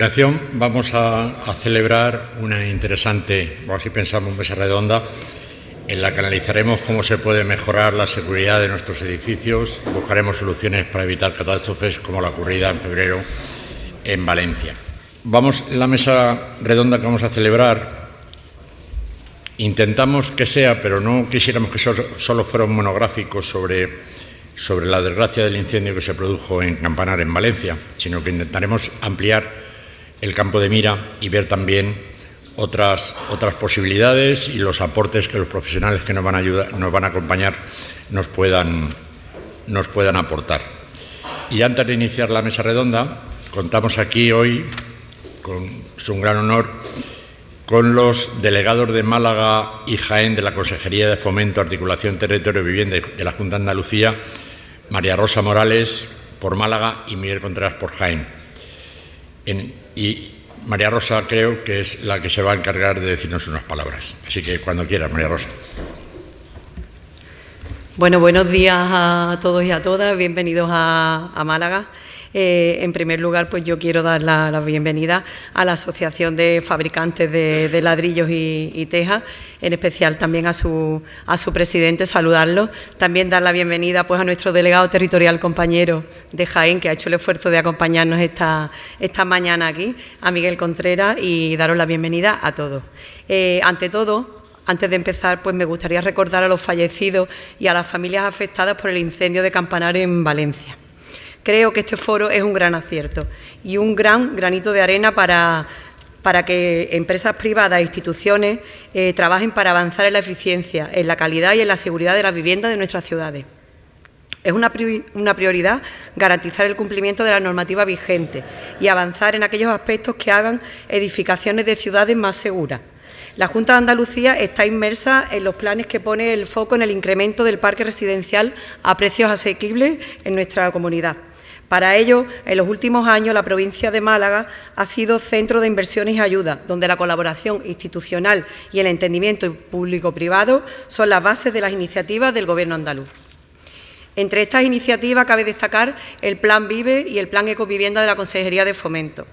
continuación vamos a celebrar una interesante, o así pensamos, mesa redonda en la que analizaremos cómo se puede mejorar la seguridad de nuestros edificios, buscaremos soluciones para evitar catástrofes como la ocurrida en febrero en Valencia. La mesa redonda que vamos a celebrar, intentamos que sea, pero no quisiéramos que solo fuera un monográfico sobre la desgracia del incendio que se produjo en Campanar, en Valencia, sino que intentaremos ampliar el campo de mira y ver también otras posibilidades y los aportes que los profesionales que nos van a acompañar nos puedan aportar. Y antes de iniciar la mesa redonda, contamos aquí hoy, es un gran honor, con los delegados de Málaga y Jaén de la Consejería de Fomento, Articulación, Territorio y Vivienda de la Junta de Andalucía, María Rosa Morales por Málaga y Miguel Contreras por Jaén. Y María Rosa creo que es la que se va a encargar de decirnos unas palabras. Así que cuando quieras, María Rosa. Bueno, buenos días a todos y a todas. Bienvenidos a Málaga. En primer lugar, pues yo quiero dar la bienvenida a la Asociación de Fabricantes de Ladrillos y Tejas, en especial también a su presidente, saludarlo. También dar la bienvenida pues a nuestro delegado territorial compañero de Jaén, que ha hecho el esfuerzo de acompañarnos esta mañana aquí, a Miguel Contreras, y daros la bienvenida a todos. Ante todo, antes de empezar, pues me gustaría recordar a los fallecidos y a las familias afectadas por el incendio de Campanar en Valencia. Creo que este foro es un gran acierto y un gran granito de arena para que empresas privadas e instituciones trabajen para avanzar en la eficiencia, en la calidad y en la seguridad de las viviendas de nuestras ciudades. Es una prioridad garantizar el cumplimiento de la normativa vigente y avanzar en aquellos aspectos que hagan edificaciones de ciudades más seguras. La Junta de Andalucía está inmersa en los planes que pone el foco en el incremento del parque residencial a precios asequibles en nuestra comunidad. Para ello, en los últimos años, la provincia de Málaga ha sido centro de inversiones y ayudas, donde la colaboración institucional y el entendimiento público-privado son las bases de las iniciativas del Gobierno andaluz. Entre estas iniciativas cabe destacar el Plan Vive y el Plan Ecovivienda de la Consejería de Fomento.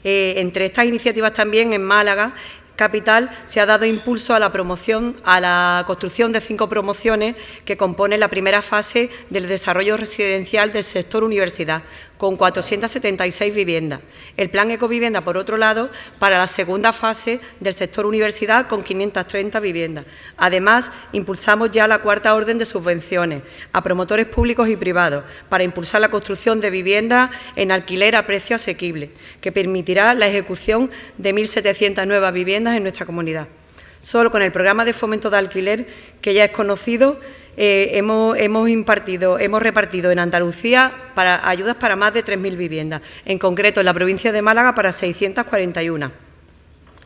Entre estas iniciativas también en Málaga capital se ha dado impulso a la construcción de 5 promociones que componen la primera fase del desarrollo residencial del sector universidad, con 476 viviendas. El Plan Ecovivienda, por otro lado, para la segunda fase del sector universidad, con 530 viviendas. Además, impulsamos ya la 4ª orden de subvenciones a promotores públicos y privados para impulsar la construcción de viviendas en alquiler a precio asequible, que permitirá la ejecución de 1.700 nuevas viviendas en nuestra comunidad. Solo con el programa de fomento de alquiler, que ya es conocido, hemos repartido en Andalucía ayudas para más de 3.000 viviendas, en concreto en la provincia de Málaga para 641.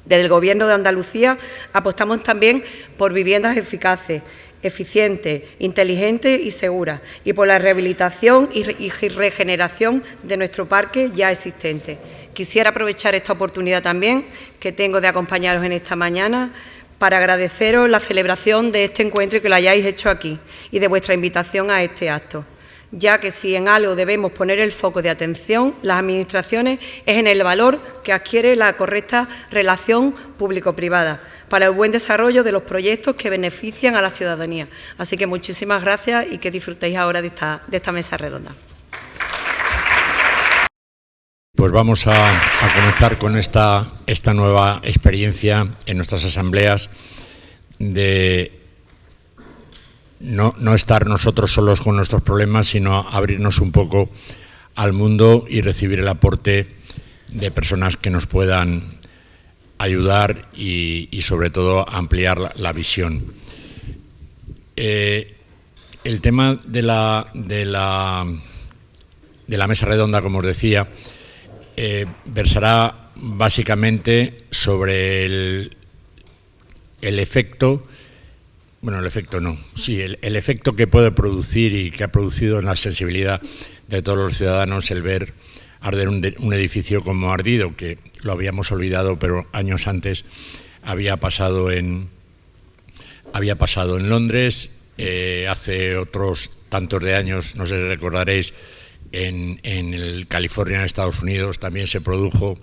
Desde el Gobierno de Andalucía apostamos también por viviendas eficaces, eficientes, inteligentes y seguras, y por la rehabilitación y regeneración de nuestro parque ya existente. Quisiera aprovechar esta oportunidad también que tengo de acompañaros en esta mañana para agradeceros la celebración de este encuentro y que lo hayáis hecho aquí y de vuestra invitación a este acto, ya que si en algo debemos poner el foco de atención las administraciones es en el valor que adquiere la correcta relación público-privada para el buen desarrollo de los proyectos que benefician a la ciudadanía. Así que muchísimas gracias y que disfrutéis ahora de esta mesa redonda. Pues vamos a comenzar con esta nueva experiencia en nuestras asambleas de no estar nosotros solos con nuestros problemas, sino abrirnos un poco al mundo y recibir el aporte de personas que nos puedan ayudar y sobre todo ampliar la visión. El tema de la mesa redonda, como os decía, versará básicamente sobre el efecto, el efecto que puede producir y que ha producido en la sensibilidad de todos los ciudadanos el ver arder un edificio como ha ardido, que lo habíamos olvidado, pero años antes había pasado en Londres, hace otros tantos de años, no sé si recordaréis, en el California, en Estados Unidos, también se produjo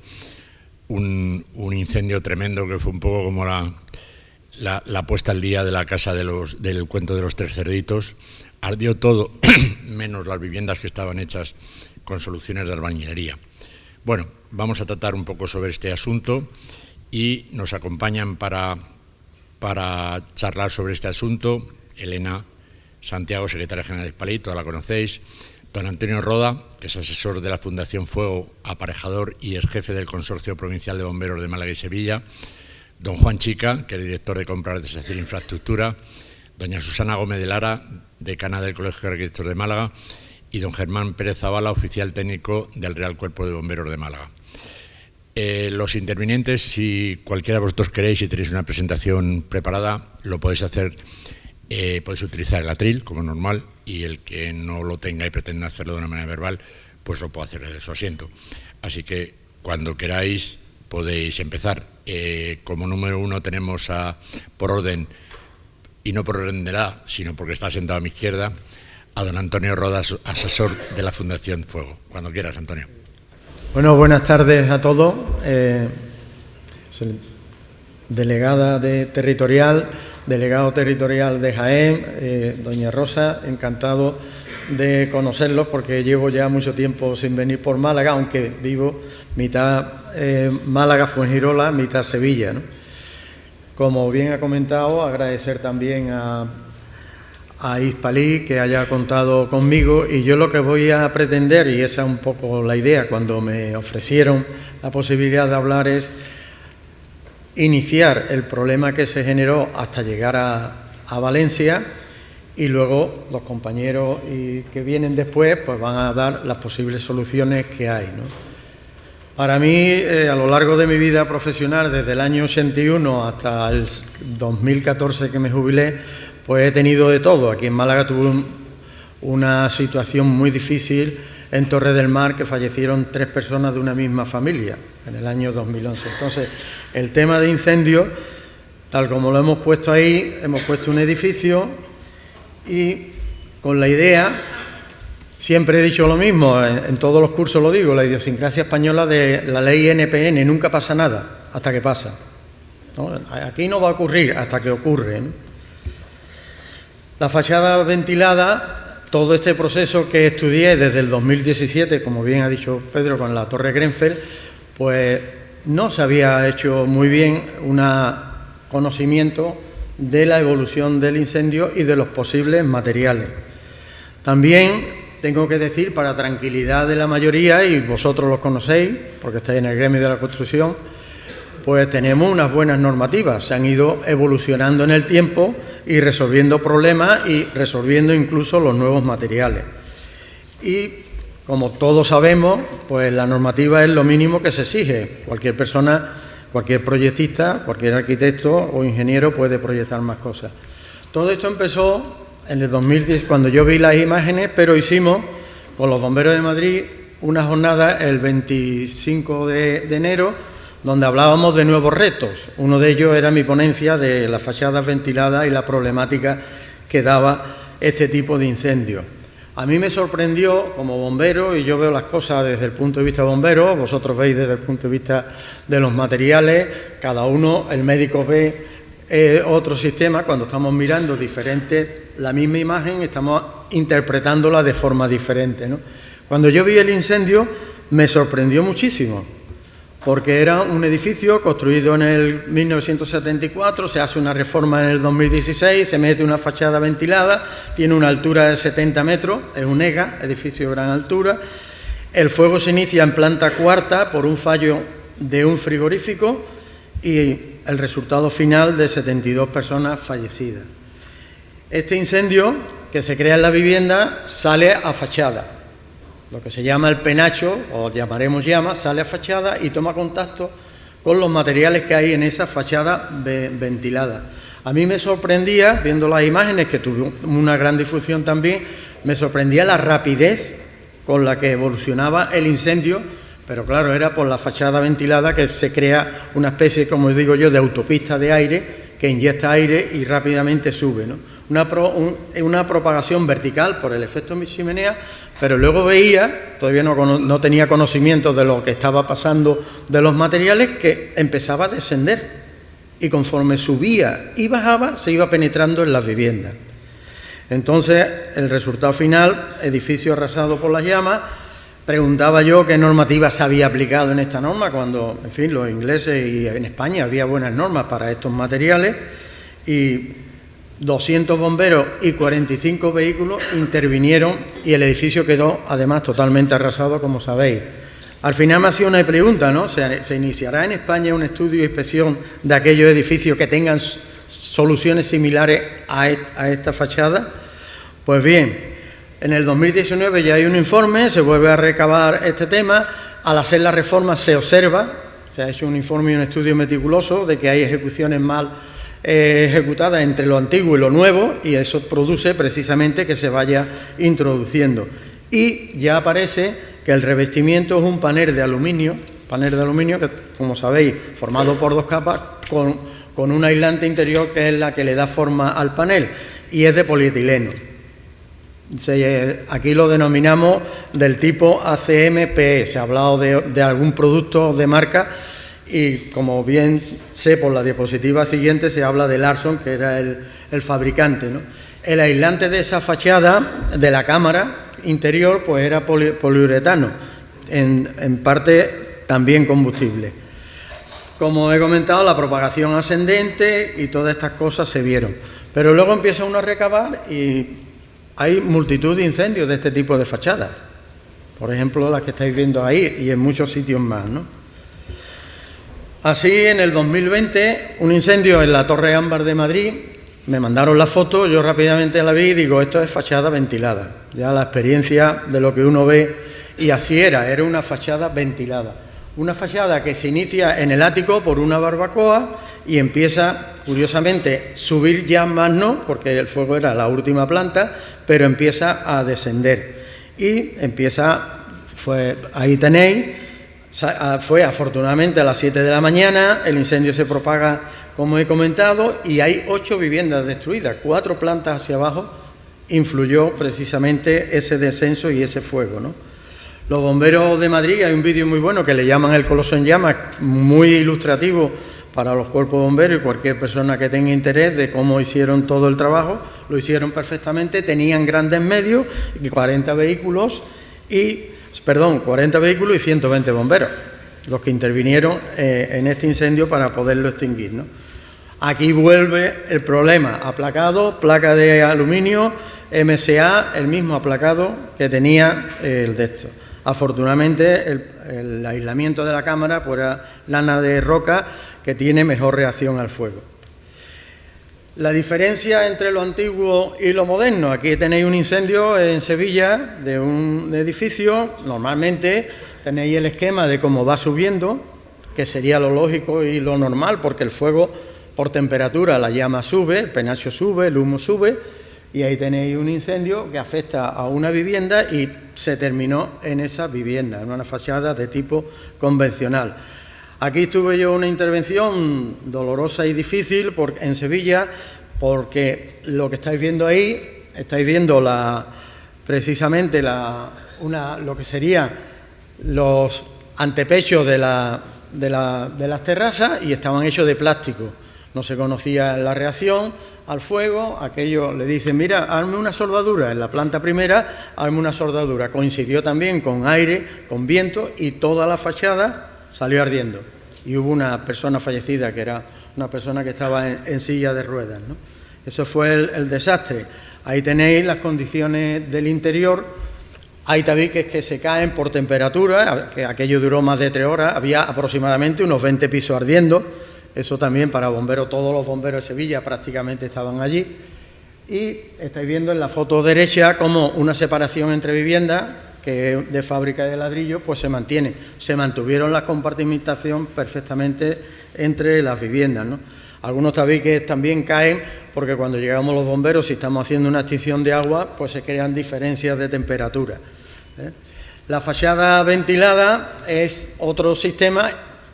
un incendio tremendo que fue un poco como la puesta al día de la casa del cuento de los tres cerditos. Ardió todo, menos las viviendas que estaban hechas con soluciones de albañilería. Bueno, vamos a tratar un poco sobre este asunto y nos acompañan para charlar sobre este asunto Elena Santiago, secretaria general de Hispalí, toda la conocéis, don Antonio Roda, que es asesor de la Fundación Fuego, aparejador y es jefe del Consorcio Provincial de Bomberos de Málaga y Sevilla, don Juan Chica, que es director de compras de SACIR Infraestructura, doña Susana Gómez de Lara, decana del Colegio de Arquitectos de Málaga, y don Germán Pérez Zavala, oficial técnico del Real Cuerpo de Bomberos de Málaga. Los intervinientes, si cualquiera de vosotros queréis y tenéis una presentación preparada, lo podéis hacer, podéis utilizar el atril como normal, y el que no lo tenga y pretenda hacerlo de una manera verbal, pues lo puede hacer desde su asiento. Así que cuando queráis podéis empezar. Como número uno tenemos por orden, y no por orden de la, sino porque está sentado a mi izquierda, a don Antonio Rodas, asesor de la Fundación Fuego. Cuando quieras, Antonio. Bueno, buenas tardes a todos. Delegada territorial, delegado territorial de Jaén, doña Rosa, encantado de conocerlos porque llevo ya mucho tiempo sin venir por Málaga, aunque vivo mitad Málaga, Fuengirola, mitad Sevilla, ¿no? Como bien ha comentado, agradecer también a Hispalí que haya contado conmigo, y yo lo que voy a pretender, y esa es un poco la idea cuando me ofrecieron la posibilidad de hablar, es iniciar el problema que se generó hasta llegar a Valencia, y luego los compañeros que vienen después pues van a dar las posibles soluciones que hay, ¿no? Para mí, a lo largo de mi vida profesional, desde el año 81 hasta el 2014 que me jubilé, pues he tenido de todo. Aquí en Málaga tuve una situación muy difícil en Torre del Mar, que fallecieron 3 personas de una misma familia en el año 2011. Entonces, el tema de incendios, tal como lo hemos puesto ahí, hemos puesto un edificio y con la idea, siempre he dicho lo mismo, en todos los cursos lo digo, la idiosincrasia española de la ley NPN, nunca pasa nada hasta que pasa, ¿no? Aquí no va a ocurrir hasta que ocurre, ¿no? La fachada ventilada, todo este proceso que estudié desde el 2017, como bien ha dicho Pedro, con la Torre Grenfell, pues no se había hecho muy bien un conocimiento de la evolución del incendio y de los posibles materiales. También tengo que decir, para tranquilidad de la mayoría, y vosotros los conocéis, porque estáis en el gremio de la construcción, pues tenemos unas buenas normativas, se han ido evolucionando en el tiempo y resolviendo problemas y resolviendo incluso los nuevos materiales. Y como todos sabemos, pues la normativa es lo mínimo que se exige. Cualquier persona, cualquier proyectista, cualquier arquitecto o ingeniero puede proyectar más cosas. Todo esto empezó en el 2010, cuando yo vi las imágenes, pero hicimos con los bomberos de Madrid una jornada el 25 de enero, donde hablábamos de nuevos retos. Uno de ellos era mi ponencia de las fachadas ventiladas y la problemática que daba este tipo de incendios. A mí me sorprendió como bombero, y yo veo las cosas desde el punto de vista bombero, vosotros veis desde el punto de vista de los materiales, cada uno, el médico ve otro sistema. Cuando estamos mirando la misma imagen, estamos interpretándola de forma diferente, ¿no? Cuando yo vi el incendio me sorprendió muchísimo, porque era un edificio construido en el 1974, se hace una reforma en el 2016, se mete una fachada ventilada, tiene una altura de 70 metros, es un EGA, edificio de gran altura. El fuego se inicia en planta cuarta por un fallo de un frigorífico y el resultado final de 72 personas fallecidas. Este incendio que se crea en la vivienda sale a fachada. Lo que se llama el penacho, o llamaremos llama, sale a fachada y toma contacto con los materiales que hay en esa fachada ventilada. A mí me sorprendía, viendo las imágenes, que tuvo una gran difusión también, me sorprendía la rapidez con la que evolucionaba el incendio, pero claro, era por la fachada ventilada que se crea una especie, como digo yo, de autopista de aire que inyecta aire y rápidamente sube, ¿no? una propagación vertical por el efecto chimenea, pero luego veía, todavía no tenía conocimiento de lo que estaba pasando de los materiales, que empezaba a descender y conforme subía y bajaba se iba penetrando en las viviendas. Entonces, el resultado final, edificio arrasado por las llamas. Preguntaba yo qué normativa se había aplicado en esta norma, cuando, en fin, los ingleses y en España había buenas normas para estos materiales, y 200 bomberos y 45 vehículos intervinieron y el edificio quedó, además, totalmente arrasado, como sabéis. Al final me hacía una pregunta, ¿no? ¿Se iniciará en España un estudio y inspección de aquellos edificios que tengan soluciones similares a esta fachada? Pues bien, en el 2019 ya hay un informe, se vuelve a recabar este tema. Al hacer la reforma se observa, se ha hecho un informe y un estudio meticuloso de que hay ejecuciones mal ejecutadas entre lo antiguo y lo nuevo, y eso produce precisamente que se vaya introduciendo. Y ya aparece que el revestimiento es un panel de aluminio que, como sabéis, formado por 2 capas con un aislante interior que es la que le da forma al panel, y es de polietileno. Aquí lo denominamos del tipo ACM-PE. Se ha hablado de algún producto de marca y, como bien sé por la diapositiva siguiente, se habla de Larson, que era el fabricante, ¿no? El aislante de esa fachada de la cámara interior pues era poliuretano, en parte también combustible. Como he comentado, la propagación ascendente y todas estas cosas se vieron. Pero luego empieza uno a recabar y hay multitud de incendios de este tipo de fachadas. Por ejemplo, las que estáis viendo ahí y en muchos sitios más, ¿no? Así, en el 2020, un incendio en la Torre Ámbar de Madrid. Me mandaron la foto, yo rápidamente la vi y digo, esto es fachada ventilada. Ya la experiencia de lo que uno ve, y así era una fachada ventilada. Una fachada que se inicia en el ático por una barbacoa y empieza, curiosamente, subir ya más no, porque el fuego era la última planta, pero empieza a descender. Y ahí tenéis, fue afortunadamente a las 7 de la mañana, el incendio se propaga, como he comentado, y hay 8 viviendas destruidas, 4 plantas hacia abajo, influyó precisamente ese descenso y ese fuego, ¿no? Los bomberos de Madrid, hay un vídeo muy bueno que le llaman El Coloso en Llamas, muy ilustrativo para los cuerpos de bomberos y cualquier persona que tenga interés de cómo hicieron todo el trabajo. Lo hicieron perfectamente, tenían grandes medios, 40 vehículos y 120 bomberos, los que intervinieron en este incendio para poderlo extinguir, ¿no? Aquí vuelve el problema, aplacado, placa de aluminio, MSA, el mismo aplacado que tenía el de esto. Afortunadamente, el aislamiento de la cámara pues era lana de roca, que tiene mejor reacción al fuego. La diferencia entre lo antiguo y lo moderno. Aquí tenéis un incendio en Sevilla de un edificio. Normalmente tenéis el esquema de cómo va subiendo, que sería lo lógico y lo normal, porque el fuego, por temperatura, la llama sube, el penacho sube, el humo sube, y ahí tenéis un incendio que afecta a una vivienda y se terminó en esa vivienda, en una fachada de tipo convencional. Aquí tuve yo una intervención dolorosa y difícil en Sevilla, porque lo que estáis viendo ahí, estáis viendo precisamente lo que serían los antepechos de las terrazas, y estaban hechos de plástico. No se conocía la reacción al fuego. Aquello le dicen, mira, hazme una soldadura. En la planta primera, hazme una soldadura. Coincidió también con aire, con viento, y toda la fachada salió ardiendo. Y hubo una persona fallecida, que era una persona que estaba en silla de ruedas, ¿no? Eso fue el desastre. Ahí tenéis las condiciones del interior. Hay tabiques que se caen por temperatura, que aquello duró más de 3 horas. Había aproximadamente unos 20 pisos ardiendo. Eso también para bomberos, todos los bomberos de Sevilla prácticamente estaban allí. Y estáis viendo en la foto derecha cómo una separación entre viviendas, que es de fábrica de ladrillo, pues se mantiene. Se mantuvieron la compartimentación perfectamente entre las viviendas, ¿no? Algunos tabiques también caen porque cuando llegamos los bomberos, si estamos haciendo una extinción de agua, pues se crean diferencias de temperatura, ¿eh? La fachada ventilada es otro sistema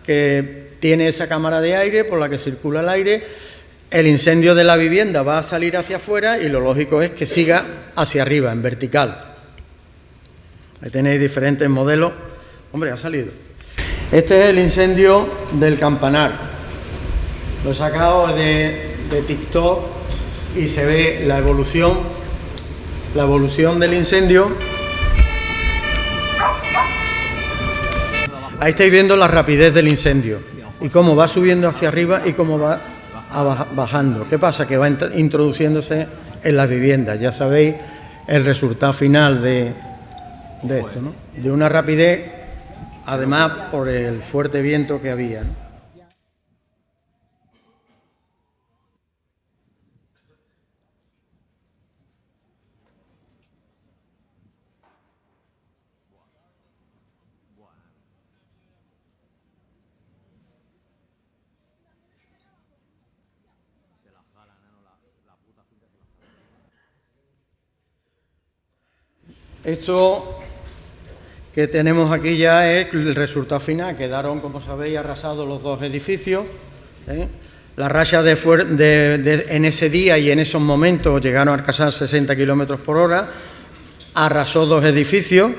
que tiene esa cámara de aire por la que circula el aire, el incendio de la vivienda va a salir hacia afuera y lo lógico es que siga hacia arriba, en vertical. Ahí tenéis diferentes modelos. Hombre, ha salido. Este es el incendio del campanar. Lo he sacado de TikTok y se ve la evolución del incendio. Ahí estáis viendo la rapidez del incendio y cómo va subiendo hacia arriba y cómo va bajando. ¿Qué pasa? Que va introduciéndose en las viviendas. Ya sabéis el resultado final de esto, ¿no? De una rapidez, además por el fuerte viento que había, ¿no? Esto que tenemos aquí ya es el resultado final. Quedaron, como sabéis, arrasados los dos edificios. La racha en ese día y en esos momentos llegaron a alcanzar 60 kilómetros por hora. Arrasó dos edificios.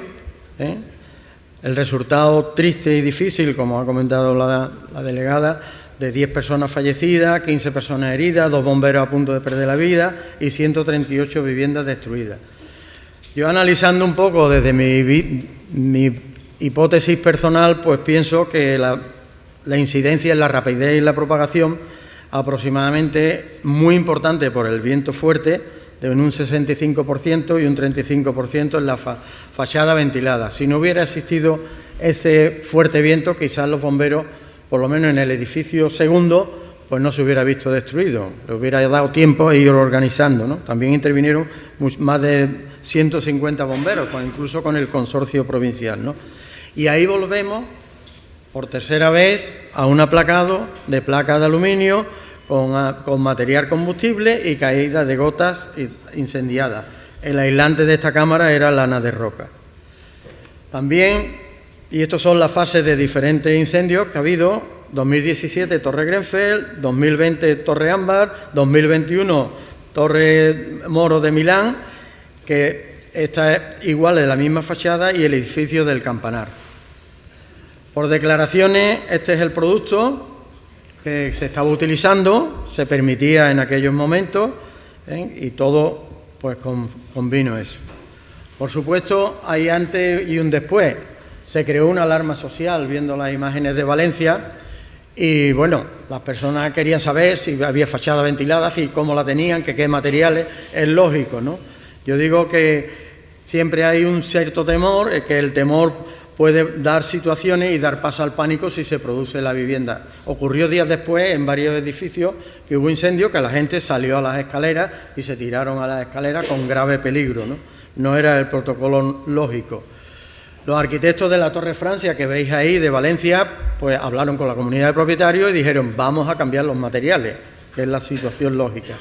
El resultado triste y difícil, como ha comentado la delegada, de 10 personas fallecidas, 15 personas heridas, 2 bomberos a punto de perder la vida y 138 viviendas destruidas. Yo, analizando un poco desde mi hipótesis personal, pues pienso que la incidencia en la rapidez y la propagación aproximadamente muy importante por el viento fuerte, de un 65% y un 35% en la fachada ventilada. Si no hubiera existido ese fuerte viento, quizás los bomberos, por lo menos en el edificio segundo, pues no se hubiera visto destruido, le hubiera dado tiempo a ir organizando, ¿no? También intervinieron más de 150 bomberos, pues incluso con el consorcio provincial, ¿no? Y ahí volvemos, por tercera vez, a un aplacado de placa de aluminio con material combustible y caída de gotas incendiadas. El aislante de esta cámara era lana de roca. También, y estas son las fases de diferentes incendios que ha habido: 2017 Torre Grenfell, 2020 Torre Ámbar, 2021 Torre Moro de Milán, que esta es igual, de la misma fachada, y el edificio del campanar. Por declaraciones, este es el producto que se estaba utilizando, se permitía en aquellos momentos, y todo pues convino eso. Por supuesto, hay antes y un después. Se creó una alarma social viendo las imágenes de Valencia y, bueno, las personas querían saber si había fachada ventilada, si cómo la tenían, qué materiales. Es lógico, ¿no? Yo digo que siempre hay un cierto temor, que el temor puede dar situaciones y dar paso al pánico si se produce en la vivienda. Ocurrió días después en varios edificios que hubo incendio, que la gente salió a las escaleras y se tiraron a las escaleras con grave peligro, ¿no? No era el protocolo lógico. Los arquitectos de la Torre Francia, que veis ahí, de Valencia, pues hablaron con la comunidad de propietarios y dijeron: vamos a cambiar los materiales, que es la situación lógica.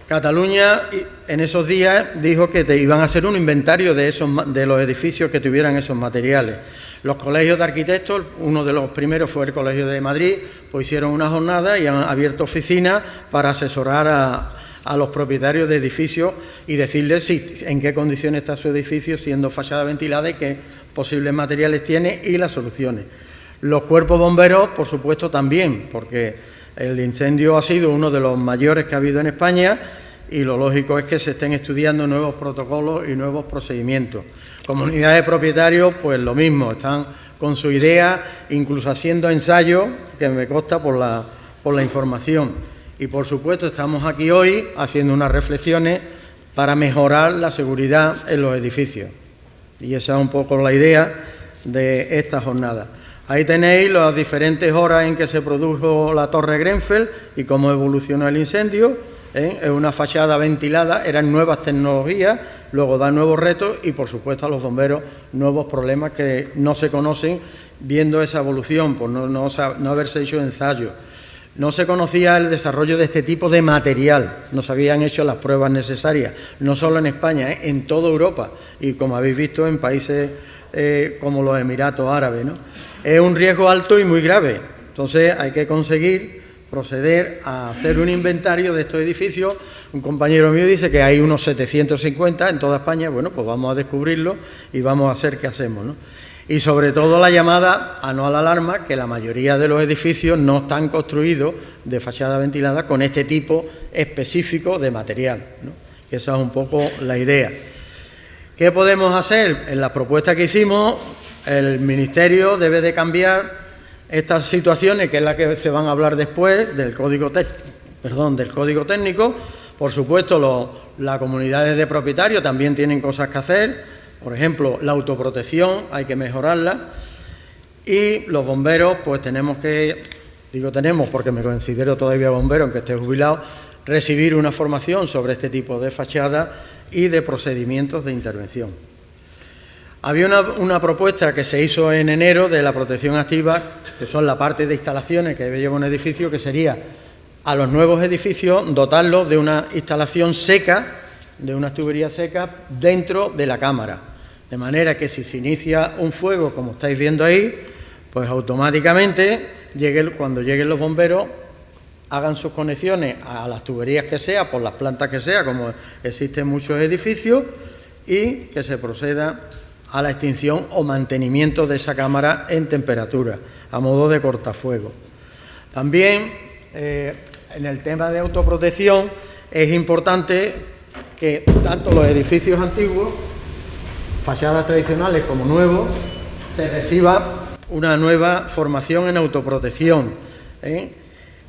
Cataluña en esos días dijo que iban a hacer un inventario de los edificios que tuvieran esos materiales. Los colegios de arquitectos, uno de los primeros fue el Colegio de Madrid, pues hicieron una jornada y han abierto oficinas para asesorar a los propietarios de edificios y decirles en qué condiciones está su edificio, siendo fachada ventilada, y qué posibles materiales tiene y las soluciones. Los cuerpos bomberos, por supuesto, también, porque el incendio ha sido uno de los mayores que ha habido en España y lo lógico es que se estén estudiando nuevos protocolos y nuevos procedimientos. Comunidades de propietarios, pues lo mismo, están con su idea, incluso haciendo ensayos, que me consta por la información. Y, por supuesto, estamos aquí hoy haciendo unas reflexiones para mejorar la seguridad en los edificios. Y esa es un poco la idea de esta jornada. Ahí tenéis las diferentes horas en que se produjo la Torre Grenfell y cómo evolucionó el incendio. Es una fachada ventilada, eran nuevas tecnologías, luego da nuevos retos y, por supuesto, a los bomberos nuevos problemas que no se conocen viendo esa evolución, por no haberse hecho ensayos. No se conocía el desarrollo de este tipo de material, no se habían hecho las pruebas necesarias, no solo en España, en toda Europa y, como habéis visto, en países como los Emiratos Árabes, ¿no? Es un riesgo alto y muy grave, entonces hay que conseguir, proceder a hacer un inventario de estos edificios. Un compañero mío dice que hay unos 750 en toda España. Bueno, pues vamos a descubrirlo y vamos a hacer qué hacemos, ¿no? Y sobre todo la llamada a no a la alarma, que la mayoría de los edificios no están construidos de fachada ventilada con este tipo específico de material, ¿no? Y esa es un poco la idea. ¿Qué podemos hacer? En la propuesta que hicimos, el Ministerio debe de cambiar estas situaciones, que es la que se van a hablar después, del Código Técnico. Por supuesto, las comunidades de propietarios también tienen cosas que hacer. Por ejemplo, la autoprotección hay que mejorarla. Y los bomberos, pues tenemos porque me considero todavía bombero, aunque esté jubilado, recibir una formación sobre este tipo de fachadas y de procedimientos de intervención. Había una propuesta que se hizo en enero de la protección activa, que son la parte de instalaciones que debe llevar un edificio, que sería a los nuevos edificios dotarlos de una instalación seca, de unas tuberías secas dentro de la cámara, de manera que si se inicia un fuego, como estáis viendo ahí, pues automáticamente, cuando lleguen los bomberos, hagan sus conexiones a las tuberías que sea, por las plantas que sea, como existen muchos edificios, y que se proceda a la extinción o mantenimiento de esa cámara en temperatura, a modo de cortafuegos. También, en el tema de autoprotección, es importante que tanto los edificios antiguos, fachadas tradicionales como nuevos, se reciba una nueva formación en autoprotección, ¿eh?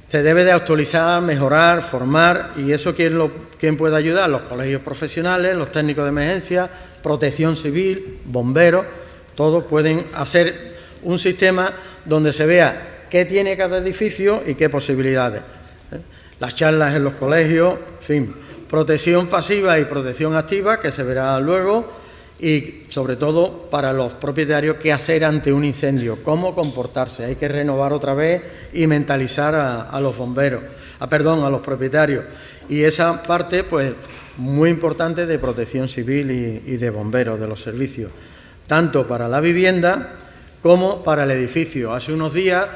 Se debe de actualizar, mejorar, formar, y eso ¿quién puede ayudar? Los colegios profesionales, los técnicos de emergencia, protección civil, bomberos, todos pueden hacer un sistema donde se vea qué tiene cada edificio y qué posibilidades, ¿eh? Las charlas en los colegios, en fin, protección pasiva y protección activa, que se verá luego, y sobre todo para los propietarios qué hacer ante un incendio, cómo comportarse. Hay que renovar otra vez y mentalizar a los bomberos, a los propietarios. Y esa parte, pues, muy importante de protección civil y de bomberos, de los servicios, tanto para la vivienda como para el edificio. Hace unos días,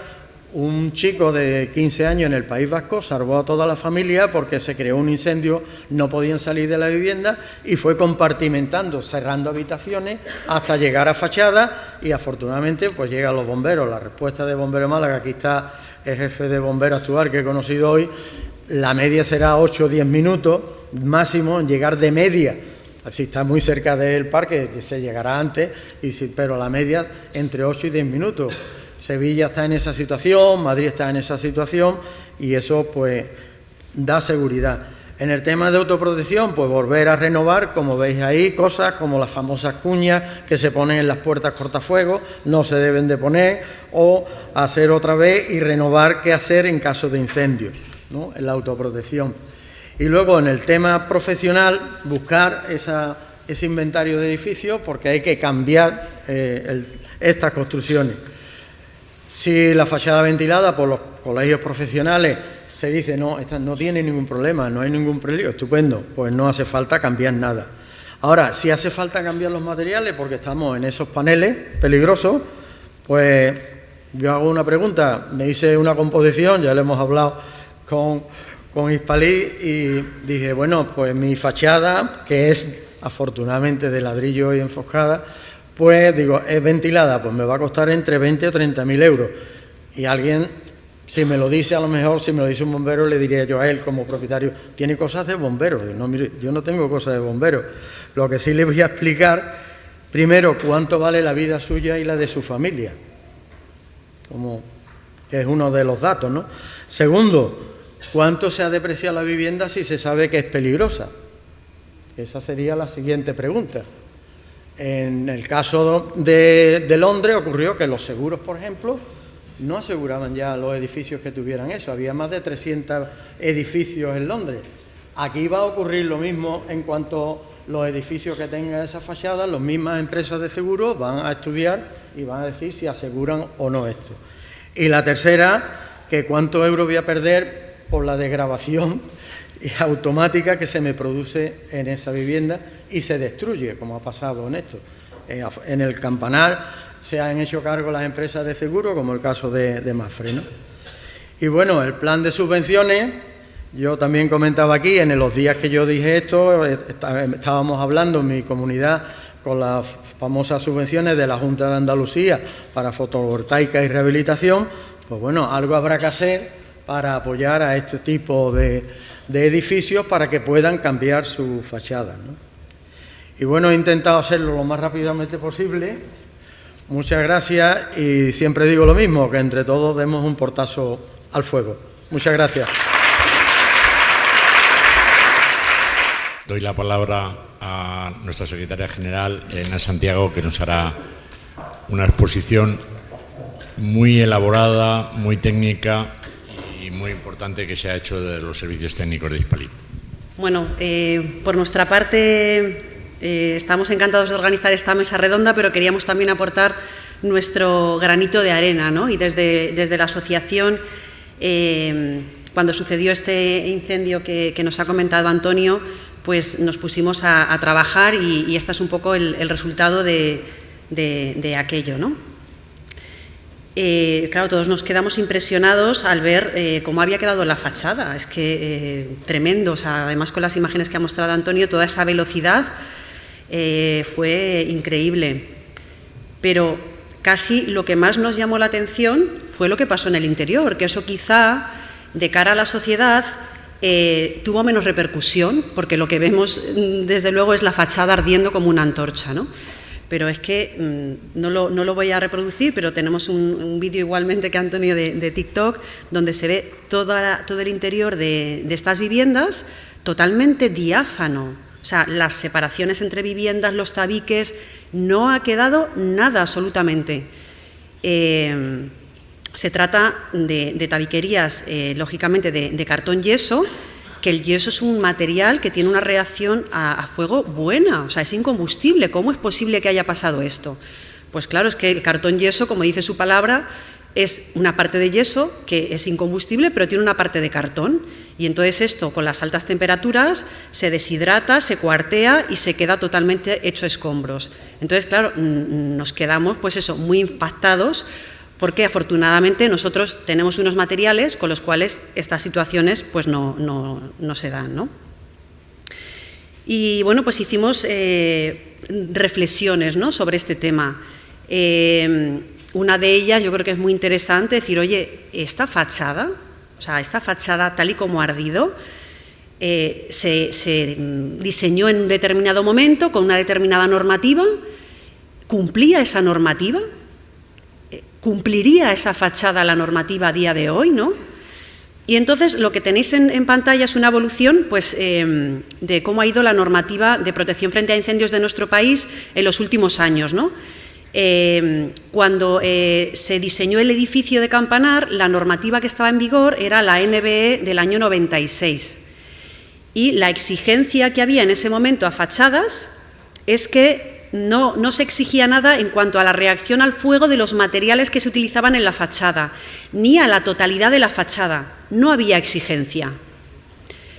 un chico de 15 años en el País Vasco salvó a toda la familia porque se creó un incendio, no podían salir de la vivienda y fue compartimentando, cerrando habitaciones hasta llegar a fachada, y afortunadamente pues llegan los bomberos. La respuesta de Bomberos Málaga, aquí está el jefe de bomberos actual que he conocido hoy, la media será 8 o 10 minutos máximo en llegar de media. Si está muy cerca del parque se llegará antes, pero la media entre 8 y 10 minutos. Sevilla está en esa situación, Madrid está en esa situación, y eso pues da seguridad. En el tema de autoprotección, pues volver a renovar, como veis ahí, cosas como las famosas cuñas que se ponen en las puertas cortafuegos, no se deben de poner, o hacer otra vez y renovar qué hacer en caso de incendio, ¿no? En la autoprotección. Y luego en el tema profesional, buscar ese inventario de edificios, porque hay que cambiar estas construcciones. Si la fachada ventilada por los colegios profesionales se dice no, esta no tiene ningún problema, no hay ningún peligro, estupendo, pues no hace falta cambiar nada. Ahora, si hace falta cambiar los materiales porque estamos en esos paneles peligrosos, pues yo hago una pregunta. Me hice una composición, ya le hemos hablado con Hispalí, y dije, bueno, pues mi fachada, que es afortunadamente de ladrillo y enfoscada, pues digo, es ventilada, pues me va a costar entre 20 o 30.000 euros. Y alguien, si me lo dice, a lo mejor, si me lo dice un bombero, le diría yo a él como propietario, tiene cosas de bombero. No, mire, yo no tengo cosas de bombero. Lo que sí le voy a explicar, primero, cuánto vale la vida suya y la de su familia, que es uno de los datos, ¿no? Segundo, cuánto se ha depreciado la vivienda si se sabe que es peligrosa. Esa sería la siguiente pregunta. En el caso de Londres ocurrió que los seguros, por ejemplo, no aseguraban ya los edificios que tuvieran eso. Había más de 300 edificios en Londres. Aquí va a ocurrir lo mismo en cuanto a los edificios que tengan esas fachadas. Las mismas empresas de seguros van a estudiar y van a decir si aseguran o no esto. Y la tercera, que cuántos euros voy a perder por la desgravación automática que se me produce en esa vivienda y se destruye, como ha pasado en esto. En el campanar se han hecho cargo las empresas de seguro, como el caso de Mafre, ¿no? Y bueno, el plan de subvenciones, yo también comentaba aquí, en los días que yo dije esto, estábamos hablando en mi comunidad con las famosas subvenciones de la Junta de Andalucía para fotovoltaica y rehabilitación. Pues bueno, algo habrá que hacer para apoyar a este tipo de edificios para que puedan cambiar su fachada, ¿no? Y bueno, he intentado hacerlo lo más rápidamente posible. Muchas gracias y siempre digo lo mismo, que entre todos demos un portazo al fuego. Muchas gracias. Doy la palabra a nuestra secretaria general, Elena Santiago, que nos hará una exposición muy elaborada, muy técnica y muy importante que se ha hecho de los servicios técnicos de Hispalit. Bueno, por nuestra parte estamos encantados de organizar esta mesa redonda, pero queríamos también aportar nuestro granito de arena, ¿no? Y desde la asociación, cuando sucedió este incendio que nos ha comentado Antonio, pues nos pusimos a trabajar y este es un poco el resultado de aquello, ¿no? Claro, todos nos quedamos impresionados al ver cómo había quedado la fachada. Es que tremendo, o sea, además con las imágenes que ha mostrado Antonio, toda esa velocidad fue increíble. Pero casi lo que más nos llamó la atención fue lo que pasó en el interior, que eso quizá de cara a la sociedad tuvo menos repercusión, porque lo que vemos desde luego es la fachada ardiendo como una antorcha, ¿no? Pero es que no lo voy a reproducir, pero tenemos un vídeo igualmente que Antonio de TikTok, donde se ve todo el interior de estas viviendas totalmente diáfano. O sea, las separaciones entre viviendas, los tabiques, no ha quedado nada absolutamente. Se trata de tabiquerías, lógicamente, de cartón yeso, que el yeso es un material que tiene una reacción a fuego buena, o sea, es incombustible. ¿Cómo es posible que haya pasado esto? Pues claro, es que el cartón yeso, como dice su palabra, es una parte de yeso que es incombustible, pero tiene una parte de cartón. Y entonces esto, con las altas temperaturas, se deshidrata, se cuartea y se queda totalmente hecho escombros. Entonces, claro, nos quedamos, pues eso, muy impactados, porque afortunadamente nosotros tenemos unos materiales con los cuales estas situaciones pues no se dan, ¿no? Y bueno, pues hicimos reflexiones, ¿no?, sobre este tema. Una de ellas yo creo que es muy interesante, decir, oye, esta fachada, o sea, esta fachada tal y como ha ardido, se diseñó en un determinado momento con una determinada normativa, ¿cumplía esa normativa? ¿Cumpliría esa fachada la normativa a día de hoy, no? Y entonces lo que tenéis en pantalla es una evolución, pues, de cómo ha ido la normativa de protección frente a incendios de nuestro país en los últimos años, ¿no? Cuando se diseñó el edificio de Campanar, la normativa que estaba en vigor era la NBE del año 96. Y la exigencia que había en ese momento a fachadas es que no se exigía nada en cuanto a la reacción al fuego de los materiales que se utilizaban en la fachada, ni a la totalidad de la fachada. No había exigencia.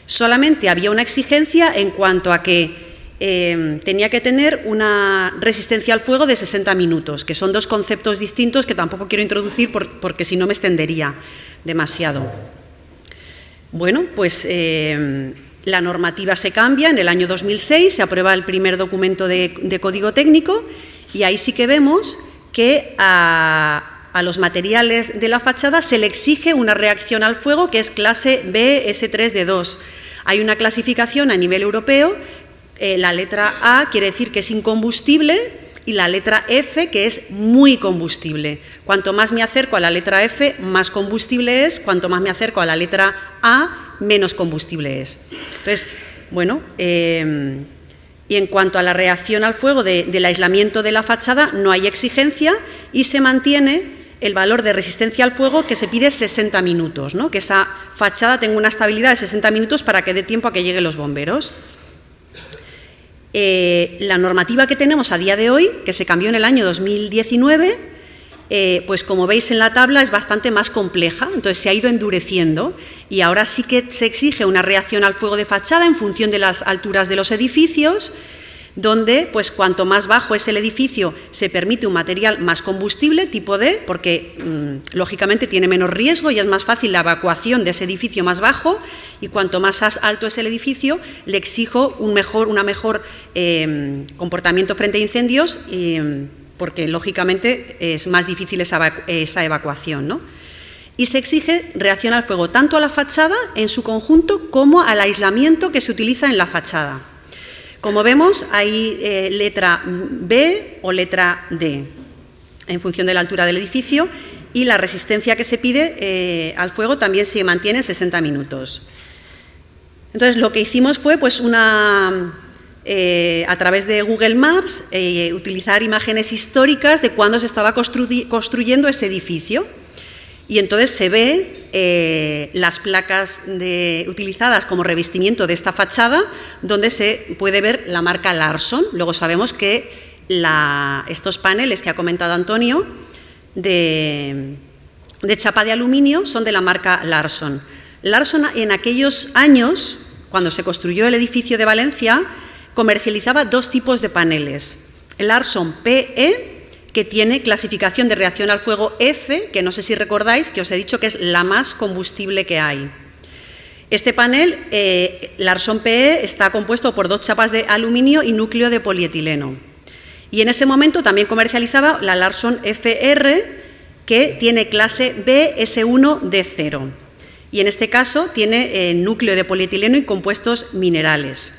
Solamente había una exigencia en cuanto a que tenía que tener una resistencia al fuego de 60 minutos, que son dos conceptos distintos que tampoco quiero introducir porque si no me extendería demasiado. Bueno, pues la normativa se cambia en el año 2006, se aprueba el primer documento de código técnico y ahí sí que vemos que a los materiales de la fachada se le exige una reacción al fuego que es clase BS3D2. Hay una clasificación a nivel europeo, la letra A quiere decir que es incombustible y la letra F que es muy combustible. Cuanto más me acerco a la letra F, más combustible es, cuanto más me acerco a la letra A, menos combustible es. Entonces, bueno, y en cuanto a la reacción al fuego del aislamiento de la fachada, no hay exigencia y se mantiene el valor de resistencia al fuego que se pide 60 minutos, ¿no? Que esa fachada tenga una estabilidad de 60 minutos para que dé tiempo a que lleguen los bomberos. La normativa que tenemos a día de hoy, que se cambió en el año 2019, pues como veis en la tabla es bastante más compleja, entonces se ha ido endureciendo y ahora sí que se exige una reacción al fuego de fachada en función de las alturas de los edificios, donde pues cuanto más bajo es el edificio se permite un material más combustible, tipo D, porque lógicamente tiene menos riesgo y es más fácil la evacuación de ese edificio más bajo, y cuanto más alto es el edificio le exijo un mejor comportamiento frente a incendios, porque lógicamente es más difícil esa evacuación, ¿no? Y se exige reacción al fuego tanto a la fachada en su conjunto como al aislamiento que se utiliza en la fachada. Como vemos, hay letra B o letra D, en función de la altura del edificio, y la resistencia que se pide al fuego también se mantiene en 60 minutos. Entonces, lo que hicimos fue, pues, a través de Google Maps, utilizar imágenes históricas de cuándo se estaba construyendo ese edificio. Y entonces se ve las placas utilizadas como revestimiento de esta fachada, donde se puede ver la marca Larson. Luego sabemos que estos paneles que ha comentado Antonio de chapa de aluminio son de la marca Larson. Larson, en aquellos años, cuando se construyó el edificio de Valencia, comercializaba dos tipos de paneles. El Larson PE, que tiene clasificación de reacción al fuego F, que no sé si recordáis, que os he dicho que es la más combustible que hay. Este panel, Larson PE, está compuesto por 2 chapas de aluminio y núcleo de polietileno. Y en ese momento también comercializaba la Larson FR, que tiene clase BS1D0. Y en este caso tiene núcleo de polietileno y compuestos minerales.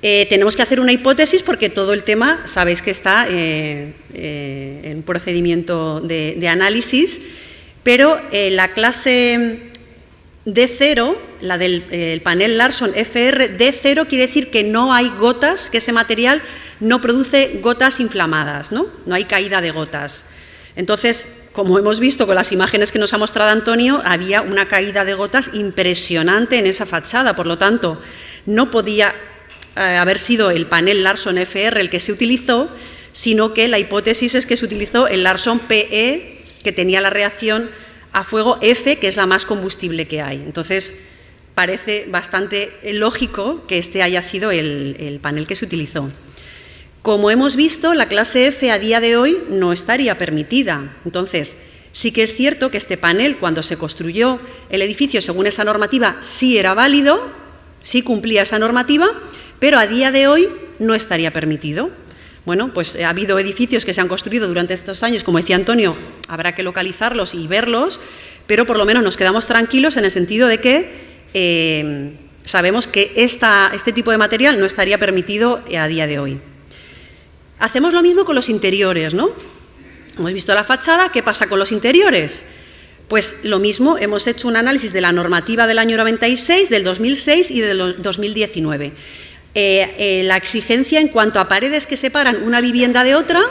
Tenemos que hacer una hipótesis porque todo el tema, sabéis que está en procedimiento de análisis, pero la clase D0, la del panel Larson FR, D0 quiere decir que no hay gotas, que ese material no produce gotas inflamadas, ¿no? No hay caída de gotas. Entonces, como hemos visto con las imágenes que nos ha mostrado Antonio, había una caída de gotas impresionante en esa fachada, por lo tanto, no podía haber sido el panel Larson FR el que se utilizó, sino que la hipótesis es que se utilizó el Larson PE, que tenía la reacción a fuego F, que es la más combustible que hay. Entonces, parece bastante lógico que este haya sido el panel que se utilizó. Como hemos visto, la clase F a día de hoy no estaría permitida. Entonces, sí que es cierto que este panel, cuando se construyó el edificio según esa normativa, sí era válido, sí cumplía esa normativa, pero a día de hoy no estaría permitido. Bueno, pues ha habido edificios que se han construido durante estos años, como decía Antonio, habrá que localizarlos y verlos, pero por lo menos nos quedamos tranquilos en el sentido de que sabemos que este tipo de material no estaría permitido a día de hoy. Hacemos lo mismo con los interiores, ¿no? Hemos visto la fachada, ¿qué pasa con los interiores? Pues lo mismo, hemos hecho un análisis de la normativa del año 96, del 2006 y del 2019. La exigencia en cuanto a paredes que separan una vivienda de otra,